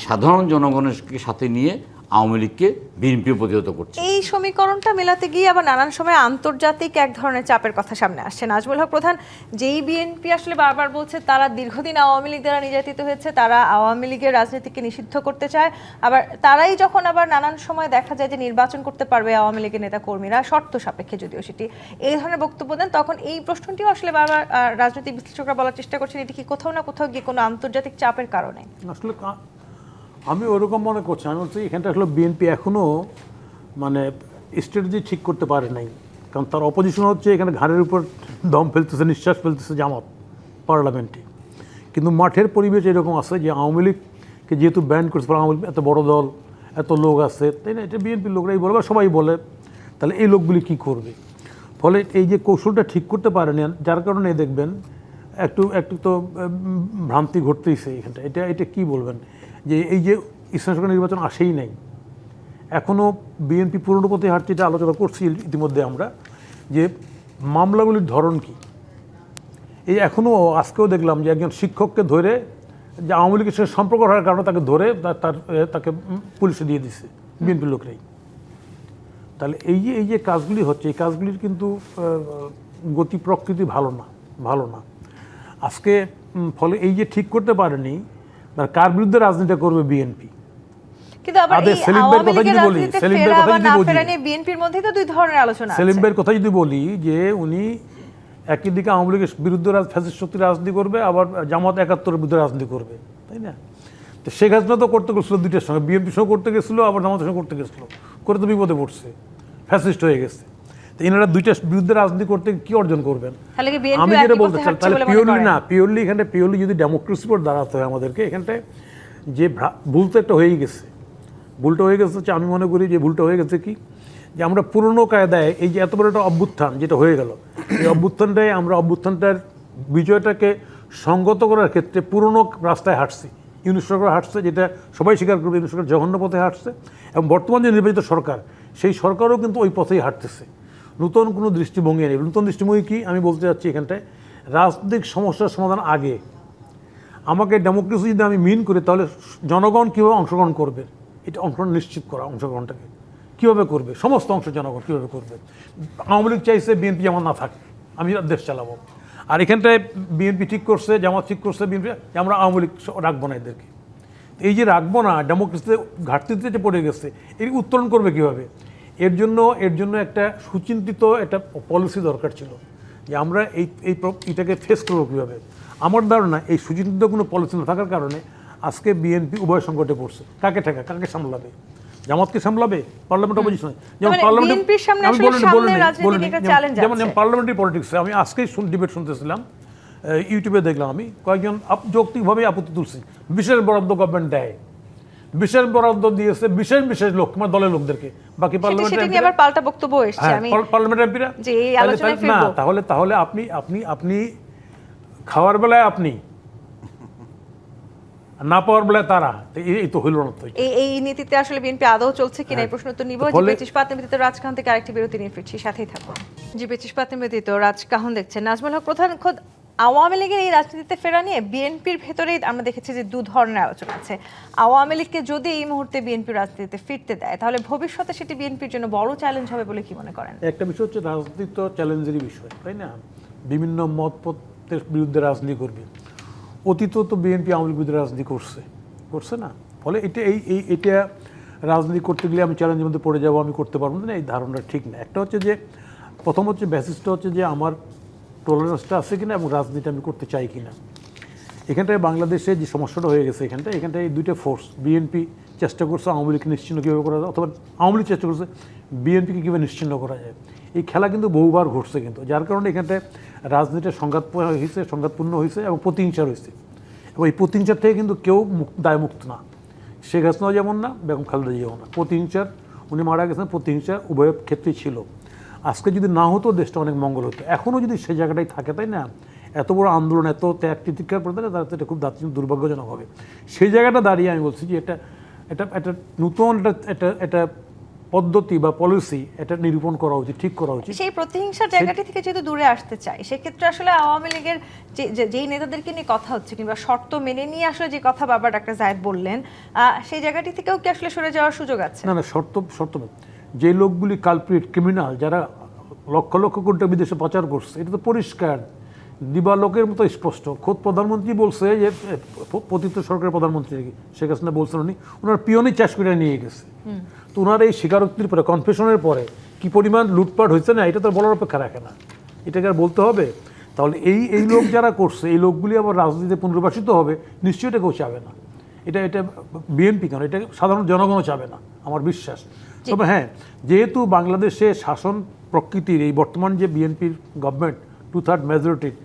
সাধারণ জনগণের সাথে নিয়ে আওয়ামী লীগকে বিএনপি প্রতিহত করছে। এই সমীকরণটা মেলাতে গিয়ে আবার নানান সময় আন্তর্জাতিক এক ধরনের চাপের কথা সামনে আসছে। নাজমুল হক প্রধান, যেই বিএনপি আসলে বারবার বলছে তারা দীর্ঘদিন আওয়ামী লীগ দ্বারা নির্যাতিত হয়েছে, তারা আওয়ামী লীগের রাজনীতিকে নিষিদ্ধ করতে চায়, আবার তারাই যখন আবার নানান সময় দেখা যায় যে নির্বাচন করতে পারবে আওয়ামী লীগের নেতা কর্মীরা, শর্ত সাপেক্ষে যদিও সেটি, এই ধরনের বক্তব্য দেন, তখন এই প্রশ্নটিও আসলে বারবার রাজনৈতিক বিশ্লেষকরা বলার চেষ্টা করছেন এটি কি কোথাও না কোথাও গিয়ে কোনো আন্তর্জাতিক চাপের কারণে? আসলে আমি ওরকম মনে করছি। আমি বলছি এখানটা আসলে বিএনপি এখনও স্ট্র্যাটেজি ঠিক করতে পারে নাই, কারণ তার অপোজিশন হচ্ছে এখানে ঘাড়ের উপর দম ফেলতেছে, নিঃশ্বাস ফেলতেছে জামাত পার্লামেন্টে। কিন্তু মাঠের পরিবেশ এরকম আছে যে আওয়ামী লীগকে যেহেতু ব্যান করছে, আওয়ামী লীগ এত বড় দল, এত লোক আছে, তাই না, এটা বিএনপির লোকরাই বলে বা সবাই বলে, তাহলে এই লোকগুলি কী করবে? ফলে এই যে কৌশলটা ঠিক করতে পারেনি, যার কারণে দেখবেন একটু তো ভ্রান্তি ঘটতেইছে এখানটা। এটা কি বলবেন যে এই যে স্থানীয় সরকার নির্বাচন আসেই নাই, এখনও বিএনপি পুরনো পথে হাঁটছে, এটা আলোচনা করছি ইতিমধ্যে আমরা, যে মামলাগুলির ধরন কি। এই এখনও আজকেও দেখলাম যে একজন শিক্ষককে ধরে যে আওয়ামী লীগের সঙ্গে সম্পর্ক হওয়ার কারণে তাকে ধরে তাকে পুলিশে দিয়ে দিছে বিএনপির লোকরাই। তাহলে এই যে কাজগুলি হচ্ছে, এই কাজগুলির কিন্তু গতি প্রকৃতি ভালো না আজকে। ফলে এই যে ঠিক করতে পারেনি, কার বিরুদ্ধে রাজনীতি করবে বিএনপি। কিন্তু আবার আদের এই সেলিম ভাইয়ের আওয়ামী কথা লীগের যদি বলি, রাজনীতিতে সেলিম ফেরা ভাইয়ের কথা বা যদি না বলি, ফেরা নিয়ে বিএনপির মধ্যেই তো দুই ধরনের আলোচনা আছে। সেলিম ভাইয়ের কথা যদি বলি যে উনি একই দিকে আওয়ামী লীগের বিরুদ্ধে ফ্যাসিস্ট শক্তির রাজনীতি করবে, আবার জামাত ৭১-এর বিরুদ্ধে রাজনীতি করবে, তাই না? তো শেখ হাসিনা তো করতে গেছিলো দুইটার সঙ্গে, বিএনপির সঙ্গে করতে গেছিলো, আবার জামাতের সঙ্গে করতে গেছিলো, করে তো বিপদে পড়ছে, ফ্যাসিস্ট হয়ে গেছে। তো এনারা দুইটার বিরুদ্ধে রাজনীতি করতে কি অর্জন করবেন? তাহলে কি বিএনপি আমি একই যেটা পথে বলতে চাই, হাঁটছে তাহলে বলে মনে পিওরলি করেন? না, পিওরলি যদি ডেমোক্রেসির উপর দাঁড়াতে হয় আমাদেরকে, এখানটায় যে ভুল তো একটা হয়েই গেছে। ভুলটা হয়ে গেছে হচ্ছে, আমি মনে করি যে ভুলটা হয়ে গেছে কি, যে আমরা পুরনো কায়দায় এই যে এত বড় একটা অভ্যুত্থান যেটা হয়ে গেল, এই অভ্যুত্থানটার বিজয়টাকে সংগত করার ক্ষেত্রে পুরনো রাস্তায় হাঁটছি, ইউনিট সরকার হাঁটছে, যেটা সবাই স্বীকার করবে, ইউনিট সরকার জঘন্য পথে হাঁটছে, এবং বর্তমান যে নির্বাচিত সরকার, সেই সরকারও কিন্তু ওই পথেই হাঁটতেছে। নতুন কোনো দৃষ্টিভঙ্গি নেই। নতুন দৃষ্টিভঙ্গি কি আমি বলতে চাচ্ছি, এখানটায় রাজনৈতিক সমস্যার সমাধান আগে। আমাকে ডেমোক্রেসি যদি আমি মিন করি, তাহলে জনগণ কীভাবে অংশগ্রহণ করবে, এটা অংশগ্রহণ নিশ্চিত করা, অংশগ্রহণটাকে কীভাবে করবে, সমস্ত অংশ জনগণ কীভাবে করবে। আওয়ামী লীগ চাইছে বিএনপি যেমন না থাকে, আমি দেশ চালাবো, আর এখানটায় বিএনপি ঠিক করছে, জামাত ঠিক করছে, বিএনপি আমরা আওয়ামী লীগ রাখবো না এদেরকে। এই যে রাখবো না, ডেমোক্রেসিতে ঘাটতিতে যে পড়ে গেছে, এর উত্তরণ করবে কীভাবে? এর জন্য একটা সুচিন্তিত একটা পলিসি দরকার ছিল, যে আমরা এটাকে ফেস করবো কীভাবে। আমার ধারণা এই সুচিন্তিত কোনো পলিসি না থাকার কারণে আজকে বিএনপি উভয় সংকটে পড়ছে। কাকে সামলাবে? জামাতকে সামলাবে? পার্লামেন্ট অপোজিশন, যেমন বিএনপির সামনে আসলে সামনে রাজনীতির একটা চ্যালেঞ্জ আছে। যেমন পার্লামেন্টারি পলিটিক্সে আমি আজকেই ডিবেট শুনতেছিলাম, ইউটিউবে দেখলাম, আমি কয়েকজন যৌক্তিকভাবে আপত্তি তুলছি, বিশেষ বরাদ্দ গভর্নমেন্ট দেয়, বিশেষ বরাদ্দ দিয়েছে বিশেষ লোক, মানে দলের লোকদেরকে, বাকি সেটা নিয়ে আবার পাল্টা বক্তব্য এসেছে। আমি পার্লামেন্ট এমপিরা যে এই আলোচনায় ফিরবো না, তাহলে আপনি খাওয়ার বেলায় আপনি, না পাওয়ার বেলায় তারা, এই তো হইল না। তো এই নীতিতে আসলে বিএনপি আদৌ চলছে কিনা এই প্রশ্ন তো নিব। জি বেচিস পাতনিমৃত রাজকাহন থেকে আরেকটি বিরতি নিয়ে ফিরছি, সাথেই থাকুন। জি বেচিস পাতনিমৃত রাজকাহন দেখছেন। নাজমুল হক প্রধান, খোদ আওয়ামী লীগের এই রাজনীতিতে ফেরা নিয়ে বিএনপির ভেতরেই আমরা দেখেছি যে দু ধরনের আলোচনা আছে। আওয়ামী লীগকে যদি এই মুহূর্তে বিএনপি রাজনীতিতে ফিরতে দেয়, তাহলে ভবিষ্যতে সেটি বিএনপির জন্য বড় চ্যালেঞ্জ হবে বলে কি মনে করেন? একটা বিষয় হচ্ছে রাজনীতি তো চ্যালেঞ্জেরই বিষয়, তাই না? বিভিন্ন মতপথের বিরুদ্ধে রাজনীতি করবে। অতীতও তো বিএনপি আওয়ামী লীগের বিরুদ্ধে রাজনীতি করছে না? ফলে এটা রাজনীতি করতে গেলে আমি চ্যালেঞ্জের মধ্যে পড়ে যাবো, আমি করতে পারবো না, এই ধারণাটা ঠিক না। একটা হচ্ছে যে প্রথম হচ্ছে বেসিসটা হচ্ছে যে আমার টলারেন্সটা আছে কিনা এবং রাজনীতি আমি করতে চাই কিনা। এখানটায় বাংলাদেশে যে সমস্যাটা হয়ে গেছে, এখানটায় এই দুইটা ফোর্স, বিএনপি চেষ্টা করছে আওয়ামী লীগকে নিশ্চিন্ন কীভাবে করা যায়, অথবা আওয়ামী লীগ চেষ্টা করছে বিএনপিকে কীভাবে নিশ্চিন্ন করা যায়। এই খেলা কিন্তু বহুবার ঘটছে, কিন্তু যার কারণে এখানটায় রাজনীতির সংঘাতপূর্ণ হয়েছে এবং প্রতিহিংসা হয়েছে। এবং এই প্রতিহিংসার থেকে কিন্তু কেউ দায়মুক্ত না। শেখ হাসিনাও যেমন না, বেগম খালেদা জিয়াও না। প্রতিহিংসার, উনি মারা গেছেন, প্রতিহিংসা উভয় ক্ষেত্রেই ছিল। আজকে যদি না হতো দেশটা অনেক মঙ্গল হতো। এখনও যদি সেই জায়গাটাই থাকে, তাই না, এত বড় আন্দোলন, এত ত্যাগ তিতিক্ষার পরে তাহলে এটা খুব দুর্ভাগ্যজনক হবে। সেই জায়গাটা দাঁড়িয়ে আমি বলছি যে এটা নতুন একটা পদ্ধতি বা পলিসি এটা নিরূপণ করা উচিত, ঠিক করা উচিত। সেই প্রতিহিংসার জায়গাটি থেকে যেহেতু দূরে আসতে চাই, সেক্ষেত্রে আসলে আওয়ামী লীগের যেই নেতাদেরকে নিয়ে কথা হচ্ছে কিংবা শর্ত মেনে নিয়ে আসলে যে কথা বারবার ডাক্তার জায়েদ বললেন, সেই জায়গাটি থেকেও কি আসলে সরে যাওয়ার সুযোগ আছে? না, শর্ত নয়। যে লোকগুলি কালপ্রিট, ক্রিমিনাল, যারা লক্ষ লক্ষ কোটি টাকা বিদেশে পাচার করছে, এটা তো পরিষ্কার, দিবালোকের মতো স্পষ্ট। খোদ প্রধানমন্ত্রী বলছে যে পতিত সরকারের প্রধানমন্ত্রী শেখ হাসিনা বলছেন, ওনার পিয়নই চাষ করে নিয়ে গেছে। তো ওনার এই স্বীকারোক্তির পরে, কনফেশনের পরে কি পরিমাণ লুটপাট হয়েছে না, এটা তো বলার অপেক্ষা রাখে না, এটাকে আর বলতে হবে? তাহলে এই লোক যারা করছে, এই লোকগুলি আবার রাজনীতিতে পুনর্বাসিত হবে, নিশ্চয়ই এটা কেউ চাবে না। এটা বিএনপি কেন, এটা সাধারণ জনগণও চাবে না, আমার বিশ্বাস। তবে হ্যাঁ, যেহেতু বাংলাদেশে শাসন প্রকৃতির এই বর্তমান যে বিএনপির গভর্নমেন্ট 2/3 মেজরিটির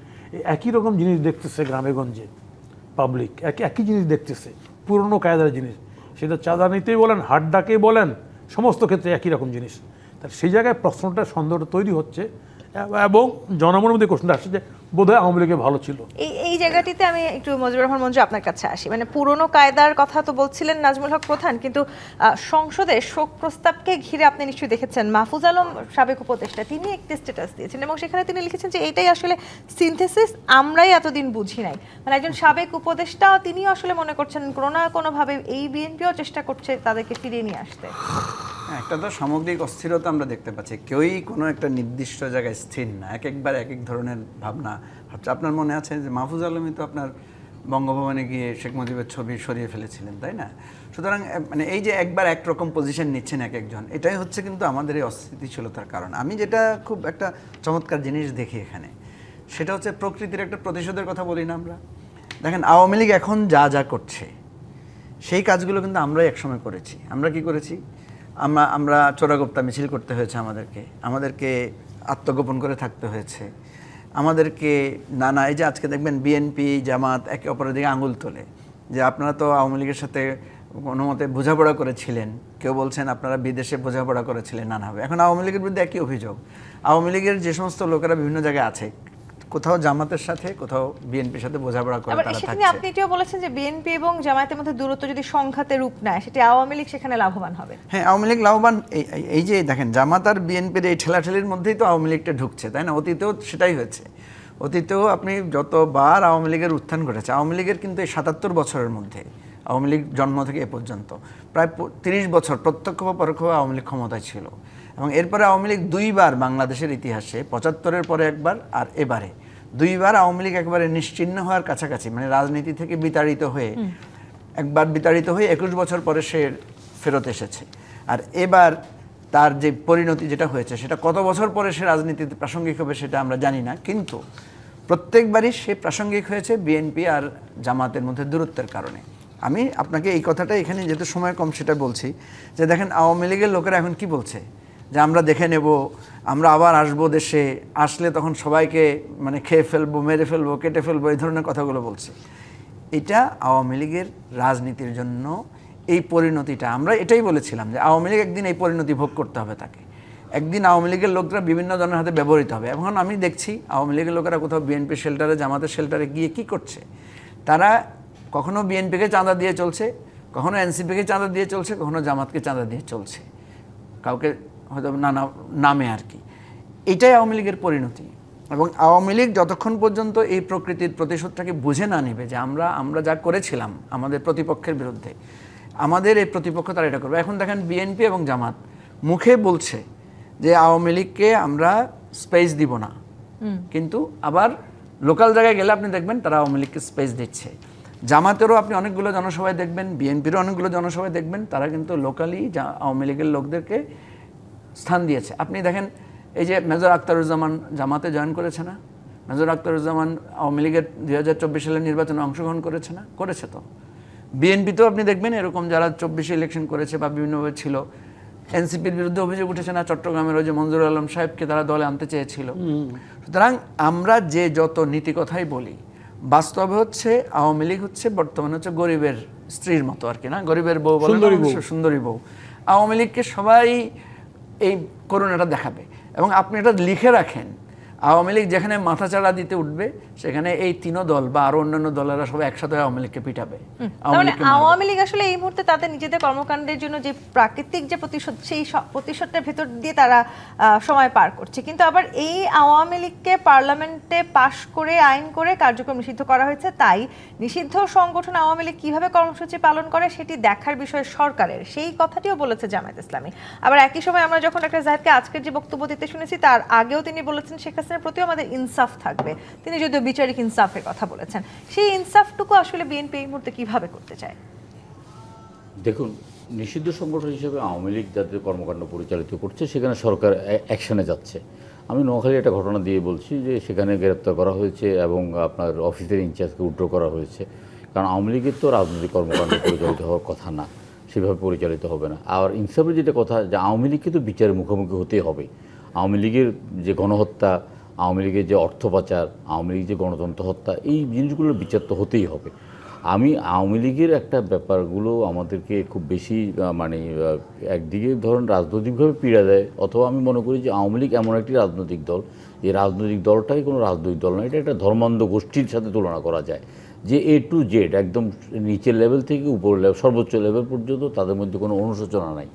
একই রকম জিনিস দেখতেছে গ্রামে গঞ্জে, পাবলিক একই জিনিস দেখতেছে, পুরনো কায়দার জিনিস, সেটা চাঁদা নিতেই বলেন, হাট ডাকেই বলেন, সমস্ত ক্ষেত্রে একই রকম জিনিস। তার সেই জায়গায় প্রশ্নটা, সন্দেহটা তৈরি হচ্ছে এবং জনমনের মধ্যে কোশ্চেনটা আসছে যে বোধহয় আওয়ামী লীগে ভালো ছিল। এই জায়গাটিতে আমি একটু মুজিবুর রহমান মঞ্জু আপনার কাছে আসি, মানে পুরনো কায়দার কথা তো বলছিলেন নাজমুল হক প্রধান, কিন্তু সংসদে শোক প্রস্তাবকে ঘিরে আপনি নিশ্চয়ই দেখেছেন মাহফুজ আলম সাবেক উপদেষ্টা তিনি একটি স্ট্যাটাস দিয়েছেন এবং সেখানে তিনি লিখেছেন যে এটাই আসলে সিনথেসিস, আমরাই এতদিন বুঝি নাই। মানে একজন সাবেক উপদেষ্টা তিনিও আসলে মনে করছেন কোনো না কোনোভাবে এই বিএনপিও চেষ্টা করছে তাদেরকে ফিরিয়ে নিয়ে আসতে। একটা তো সামগ্রিক অস্থিরতা আমরা দেখতে পাচ্ছি, কেউই কোনো একটা নির্দিষ্ট জায়গায় স্থির না, একবার এক এক ধরনের ভাবনা ভাবছে। আপনার মনে আছে যে মাহফুজ আলমই তো আপনার বঙ্গভবনে গিয়ে শেখ মুজিবের ছবি সরিয়ে ফেলেছিলেন, তাই না? সুতরাং মানে এই যে একবার একরকম পজিশন নিচ্ছেন এক একজন, এটাই হচ্ছে কিন্তু আমাদের এই অস্থিতিশীলতার কারণ। আমি যেটা খুব একটা চমৎকার জিনিস দেখি এখানে, সেটা হচ্ছে প্রকৃতির একটা প্রতিশোধের কথা বলি না আমরা। দেখেন আওয়ামী লীগ এখন যা যা করছে সেই কাজগুলো কিন্তু আমরাই একসময় করেছি। আমরা কি করেছি? আমরা চোরাগোপ্তা মিছিল করতে হয়েছে, আমাদেরকে আত্মগোপন করে থাকতে হয়েছে, আমাদেরকে নানা এই যে আজকে দেখবেন বিএনপি জামাত একে অপরের দিকে আঙুল তোলে যে আপনারা তো আওয়ামী লীগের সাথে কোনো মতে বোঝাপড়া করেছিলেন, কেউ বলছেন আপনারা বিদেশে বোঝাপড়া করেছিলেন নানাভাবে। এখন আওয়ামী লীগের বিরুদ্ধে একই অভিযোগ। আওয়ামী লীগের যে সমস্ত লোকেরা বিভিন্ন জায়গায় আছে, কোথাও জামাতের সাথে কোথাও বিএনপির সাথে বোঝাপড়া করে আবার তারা সেখানে থাকছে। আপনি এটাও বলেছেন যে বিএনপি এবং জামায়াতের মধ্যে দূরত্ব যদি সংঘাতে রূপ নেয় সেটি আওয়ামী লীগ সেখানে লাভবান হবে। হ্যাঁ, আওয়ামী লীগ লাভবান। এই যে দেখেন জামাত আর বিএনপির এই ঠেলাঠেলির মধ্যেই তো আওয়ামী লীগটা ঢুকছে, তাই না? অতীতেও সেটাই হয়েছে। অতীতেও আপনি যতবার আওয়ামী লীগের উত্থান ঘটেছে, আওয়ামী লীগের কিন্তু এই ৭৭ বছরের মধ্যে, আওয়ামী লীগ জন্ম থেকে এ পর্যন্ত প্রায় ৩০ বছর প্রত্যক্ষ বা পরোক্ষভাবে আওয়ামী লীগ ক্ষমতায় ছিল। এবং এরপরে আওয়ামী লীগ দুইবার বাংলাদেশের ইতিহাসে, ৭৫-এর পরে একবার আর এবারে দুইবার আওয়ামী লীগ একবারে নিশ্চিহ্ন হওয়ার কাছাকাছি, মানে রাজনীতি থেকে বিতাড়িত হয়ে, একবার বিতাড়িত হয়ে ২১ বছর পরে সে ফেরত এসেছে। আর এবার তার যে পরিণতি যেটা হয়েছে, সেটা কত বছর পরে সে রাজনীতিতে প্রাসঙ্গিক হবে সেটা আমরা জানি না, কিন্তু প্রত্যেকবারই সে প্রাসঙ্গিক হয়েছে বিএনপি আর জামাতের মধ্যে দূরত্বের কারণে। আমি আপনাকে এই কথাটা এখানে যেহেতু সময় কম সেটা বলছি যে দেখেন আওয়ামী লীগের লোকেরা এখন কি বলছে যে আমরা দেখে নেব, আমরা আবার আসবো দেশে, আসলে তখন সবাইকে মানে খেয়ে ফেলবো, মেরে ফেলবো, কেটে ফেলবো, এই ধরনের কথাগুলো বলছে। এটা আওয়ামী লীগের রাজনীতির জন্য এই পরিণতিটা, আমরা এটাই বলেছিলাম যে আওয়ামী লীগ একদিন এই পরিণতি ভোগ করতে হবে তাকে, একদিন আওয়ামী লীগের লোকরা বিভিন্ন জনের হাতে ব্যবহৃত হবে। এখন আমি দেখছি আওয়ামী লীগের লোকেরা কোথাও বিএনপি শেল্টারে, জামাতের শেল্টারে গিয়ে কি করছে, তারা কখনো বিএনপিকে চাঁদা দিয়ে চলছে, কখনো এনসিপিকে চাঁদা দিয়ে চলছে, কখনো জামাতকে চাঁদা দিয়ে চলছে, কাউকে হয়তো নানা নামে আর কি। এটাই আওয়ামী লীগের পরিণতি। এবং আওয়ামী লীগ যতক্ষণ পর্যন্ত এই প্রকৃতির প্রতিশোধটাকে বুঝে না নেবে যে আমরা যা করেছিলাম আমাদের প্রতিপক্ষের বিরুদ্ধে, আমাদের এই প্রতিপক্ষ তারা এটা করবে। এখন দেখেন বিএনপি এবং জামাত মুখে বলছে যে আওয়ামী লীগকে আমরা স্পেস দিব না, কিন্তু আবার লোকাল জায়গায় গেলে আপনি দেখবেন তারা আওয়ামী লীগকে স্পেস দিচ্ছে। জামাতেরও আপনি অনেকগুলো জনসভায় দেখবেন, বিএনপিরও অনেকগুলো জনসভায় দেখবেন, তারা কিন্তু লোকালি আওয়ামী লীগের লোকদেরকে স্থান দিয়েছে। আপনি দেখেন এই যে মেজর আখতারুজ্জামান জামাতে জয়েন করেছে না, মেজর আখতারুজ্জামান আওয়ামী লীগের ২০২৪ সালের নির্বাচনে অংশগ্রহণ করেছে না, করেছে তো। বিএনপিতেও আপনি দেখবেন এরকম যারা ২৪ ইলেকশন করেছে বা বিভিন্নভাবে ছিল। এনসিপির বিরুদ্ধে অভিযোগ উঠেছে না, চট্টগ্রামের ওই যে মঞ্জুর আলম সাহেবকে তারা দলে আনতে চেয়েছিল। সুতরাং আমরা যে যত নীতি কথাই বলি, বাস্তবে হচ্ছে আওয়ামী লীগ হচ্ছে বর্তমানে হচ্ছে গরিবের স্ত্রীর মতো আর কি, না, গরিবের বউ বলে, সুন্দরী বউ। আওয়ামী লীগকে সবাই এই করুণাটা দেখাবে। এবং আপনি এটা লিখে রাখেন, আওয়ামী লীগ যেখানে মাথাচাড়া দিতে উঠবে সেখানে এই তিনও দল বা আরো অন্যান্য দলেরা সবাই একসাথে আওয়ামী লীগকে পিটাবে। আওয়ামী লীগ আসলে এই মুহূর্তে তাদের নিজেদের কর্মকাণ্ডের জন্য যে প্রাকৃতিক যে প্রতিশোধ, সেই প্রতিশোধের ভেতর দিয়ে তারা সময় পার করছে। কিন্তু আবার এই আওয়ামী লীগকে পার্লামেন্টে পাশ করে আইন করে কার্যক্রম নিষিদ্ধ করা হয়েছে, তাই নিষিদ্ধ সংগঠন আওয়ামী লীগ কিভাবে কর্মসূচি পালন করে সেটি দেখার বিষয় সরকারের, সেই কথাটিও বলেছে জামায়াত ইসলামী। আবার একই সময় আমরা যখন ডক্টর জাহিদকে আজকের যে বক্তব্য দিতে শুনেছি, তার আগেও তিনি বলেছেন শেখ হাসিনার প্রতিও আমাদের ইনসাফ থাকবে। তিনি যদিও বিচারিক ইনসাফের কথা বলেছেন, সেই ইনসাফটুকু আসলে বিএনপি এই মুহূর্তে কিভাবে করতে চায়? দেখুন, নিষিদ্ধ সংগঠন হিসেবে আওয়ামী লীগ যাদের কর্মকাণ্ড পরিচালিত করছে সেখানে সরকার অ্যাকশনে যাচ্ছে। আমি নোয়াখালীর একটা ঘটনা দিয়ে বলছি যে সেখানে গ্রেপ্তার করা হয়েছে এবং আপনার অফিসের ইনচার্জকে উইথড্র করা হয়েছে, কারণ আওয়ামী লীগের তো রাজনৈতিক কর্মকাণ্ড পরিচালিত হওয়ার কথা না, সেভাবে পরিচালিত হবে না। আর ইনসাফের যেটা কথা, যে আওয়ামী লীগকে তো বিচারের মুখোমুখি হতেই হবে। আওয়ামী লীগের যে গণহত্যা, আওয়ামী লীগের যে অর্থ পাচার, আওয়ামী লীগের যে গণতন্ত্র হত্যা, এই জিনিসগুলোর বিচার তো হতেই হবে। আমি আওয়ামী লীগের একটা ব্যাপারগুলো আমাদেরকে খুব বেশি মানে একদিকে ধরুন রাজনৈতিকভাবে পীড়া দেয়, অথবা আমি মনে করি যে আওয়ামী লীগ এমন একটি রাজনৈতিক দল এই রাজনৈতিক দলটাই কোনো রাজনৈতিক দল নয়, এটা একটা ধর্মান্ধ গোষ্ঠীর সাথে তুলনা করা যায়, যে A to Z একদম নিচের লেভেল থেকে উপর লেভেল সর্বোচ্চ লেভেল পর্যন্ত তাদের মধ্যে কোনো অনুশোচনা নাই।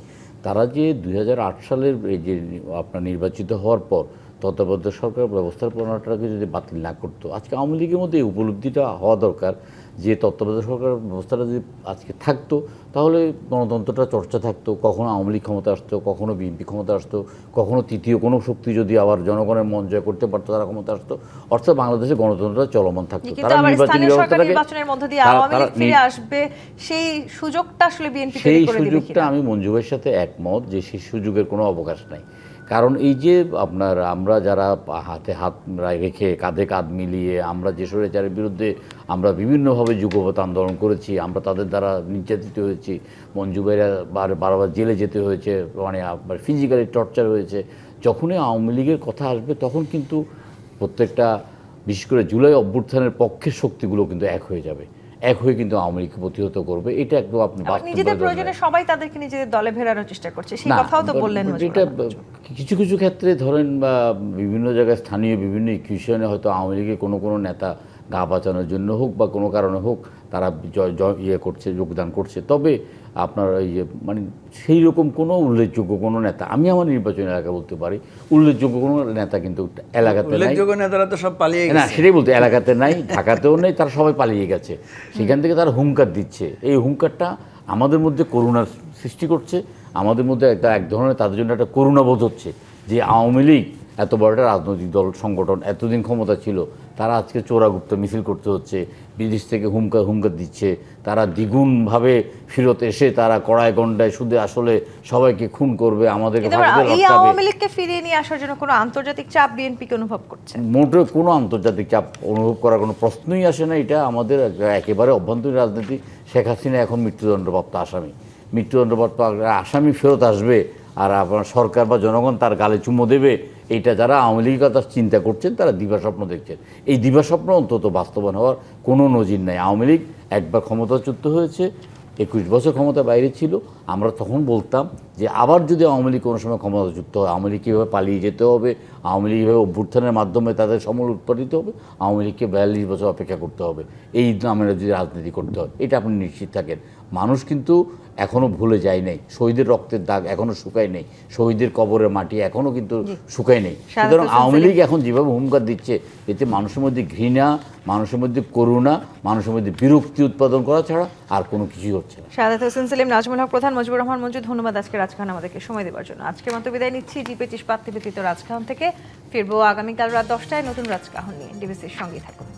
তারা যে 2008 সালের এই যে আপনার নির্বাচিত হওয়ার পর তত্ত্বাবধায়ক সরকার ব্যবস্থাপনাটাকে যদি বাতিল না করতো, আজকে আওয়ামী লীগের মধ্যে এই উপলব্ধিটা হওয়া দরকার যে তত্ত্বাবধায়ক সরকার ব্যবস্থাটা যদি আজকে থাকতো তাহলে গণতন্ত্রটা চর্চা থাকতো, কখনো আওয়ামী লীগ ক্ষমতা আসতো, কখনো বিএনপি ক্ষমতা আসতো, কখনো তৃতীয় কোনো শক্তি যদি আবার জনগণের মন জয় করতে পারতো তারা ক্ষমতা আসতো, অর্থাৎ বাংলাদেশে গণতন্ত্রটা চলমান থাকতো। কিন্তু আবার স্থানীয় সরকার নির্বাচনের মধ্য দিয়ে আওয়ামী লীগ ফিরে আসবে, সেই সুযোগটা আসলে বিএনপি সেই সুযোগটা আমি মঞ্জু ভাইয়ের সাথে একমত যে সেই সুযোগের কোনো অবকাশ নাই। কারণ এই যে আপনার আমরা যারা হাতে হাত রেখে কাঁধে কাঁধ মিলিয়ে আমরা যে স্বৈরাচারের বিরুদ্ধে আমরা বিভিন্নভাবে যুগপৎ আন্দোলন করেছি, আমরা তাদের দ্বারা নির্যাতিত হয়েছি, মঞ্জু ভাইরা বারবার জেলে যেতে হয়েছে, মানে ফিজিক্যালি টর্চার হয়েছে, যখনই আওয়ামী লীগের কথা আসবে তখন কিন্তু প্রত্যেকটা বিশেষ করে জুলাই অভ্যুত্থানের পক্ষের শক্তিগুলো কিন্তু এক হয়ে যাবে, এক হয়ে কিন্তু আওয়ামী লীগকে প্রতিহত করবে। এটা একদম আপনি নিজেদের প্রয়োজনে সবাই তাদেরকে নিজেদের দলে ফেরানোর চেষ্টা করছে, সেই কথাও তো বললেন। এটা কিছু কিছু ক্ষেত্রে ধরেন বা বিভিন্ন জায়গায় স্থানীয় বিভিন্ন ইকুয়েশনে হয়তো আওয়ামী লীগের কোনো কোনো নেতা গা বাঁচানোর জন্য হোক বা কোনো কারণে হোক তারা করছে, যোগদান করছে, তবে আপনার এই যে মানে সেই রকম কোনো উল্লেখযোগ্য কোনো নেতা আমি আমার নির্বাচনী এলাকা বলতে পারি উল্লেখযোগ্য কোনো নেতা কিন্তু এলাকাতে নাই। উল্লেখযোগ্য নেতারা তো সব পালিয়ে গেছে। না, সেটাই বলতে, এলাকাতে নাই, ঢাকাতেও নেই, তারা সবাই পালিয়ে গেছে। সেখান থেকে তারা হুঙ্কার দিচ্ছে, এই হুঙ্কারটা আমাদের মধ্যে করুণার সৃষ্টি করছে, আমাদের মধ্যে এক ধরনের তাদের জন্য একটা করুণাবোধ হচ্ছে যে আওয়ামী লীগ এত বড় একটা রাজনৈতিক দল সংগঠন এতদিন ক্ষমতা ছিল, তারা আজকে চোরাগুপ্ত মিছিল করতে হচ্ছে, বিদেশ থেকে হুমকা দিচ্ছে, তারা দ্বিগুণভাবে ফেরত এসে তারা কড়ায় গন্ডায় শুধু আসলে সবাইকে খুন করবে, আমাদেরকে এই আওয়ামী লীগকে ফিরিয়ে নিয়ে আসার জন্য কোনো আন্তর্জাতিক চাপ বিএনপিকে অনুভব করছে? মোটেও কোনো আন্তর্জাতিক চাপ অনুভব করার কোনো প্রশ্নই আসে না। এটা আমাদের একেবারে অভ্যন্তরীণ রাজনীতি। শেখ হাসিনা এখন মৃত্যুদণ্ডপ্রাপ্ত আসামি, মৃত্যুদণ্ডপ্রাপ্ত আসামি ফেরত আসবে আর আপনার সরকার বা জনগণ তার গালে চুমো দেবে, এইটা যারা আওয়ামী লীগের কথা চিন্তা করছেন তারা দিবাস্বপ্ন দেখছেন। এই দিবাস্বপ্ন অন্তত বাস্তবায়ন হওয়ার কোনো নজির নাই। আওয়ামী লীগ একবার ক্ষমতাচ্যুত হয়েছে, 21 বছর ক্ষমতা বাইরে ছিল, আমরা তখন বলতাম যে আবার যদি আওয়ামী লীগ কোনো সময় ক্ষমতাচ্যুত হয় আওয়ামী লীগ কীভাবে পালিয়ে যেতে হবে, আওয়ামী লীগ কীভাবে অভ্যুত্থানের মাধ্যমে তাদের সমল উৎপাদিত হবে, আওয়ামী লীগকে 42 বছর অপেক্ষা করতে হবে এই নামের যদি রাজনীতি করতে হয়, এটা আপনি নিশ্চিত থাকেন। মানুষ কিন্তু এখনও ভুলে যায় নাই, শহীদের রক্তের দাগ এখনও শুকায় নেই, শহীদের কবরের মাটি এখনও কিন্তু শুকায় নেই। সুতরাং আওয়ামী লীগ এখন যেভাবে হুঙ্কার দিচ্ছে এতে মানুষের মধ্যে ঘৃণা, মানুষের মধ্যে করুণা, মানুষের মধ্যে বিরক্তি উৎপাদন করা ছাড়া আর কোনো কিছুই হচ্ছে না। শাহাদাত হোসেন সেলিম, নাজমুল হক প্রধান, মুজিবুর রহমান মঞ্জু, ধন্যবাদ আজকে রাজখান আমাদেরকে সময় দেওয়ার জন্য। আজকের মতো বিদায় নিচ্ছি জি25 ইস্পাত নিবেদিত রাজখান থেকে। ফিরবো আগামীকাল রাত 10টায় নতুন রাজকাহন নিয়ে। ডিবিসির সঙ্গেই থাকুন।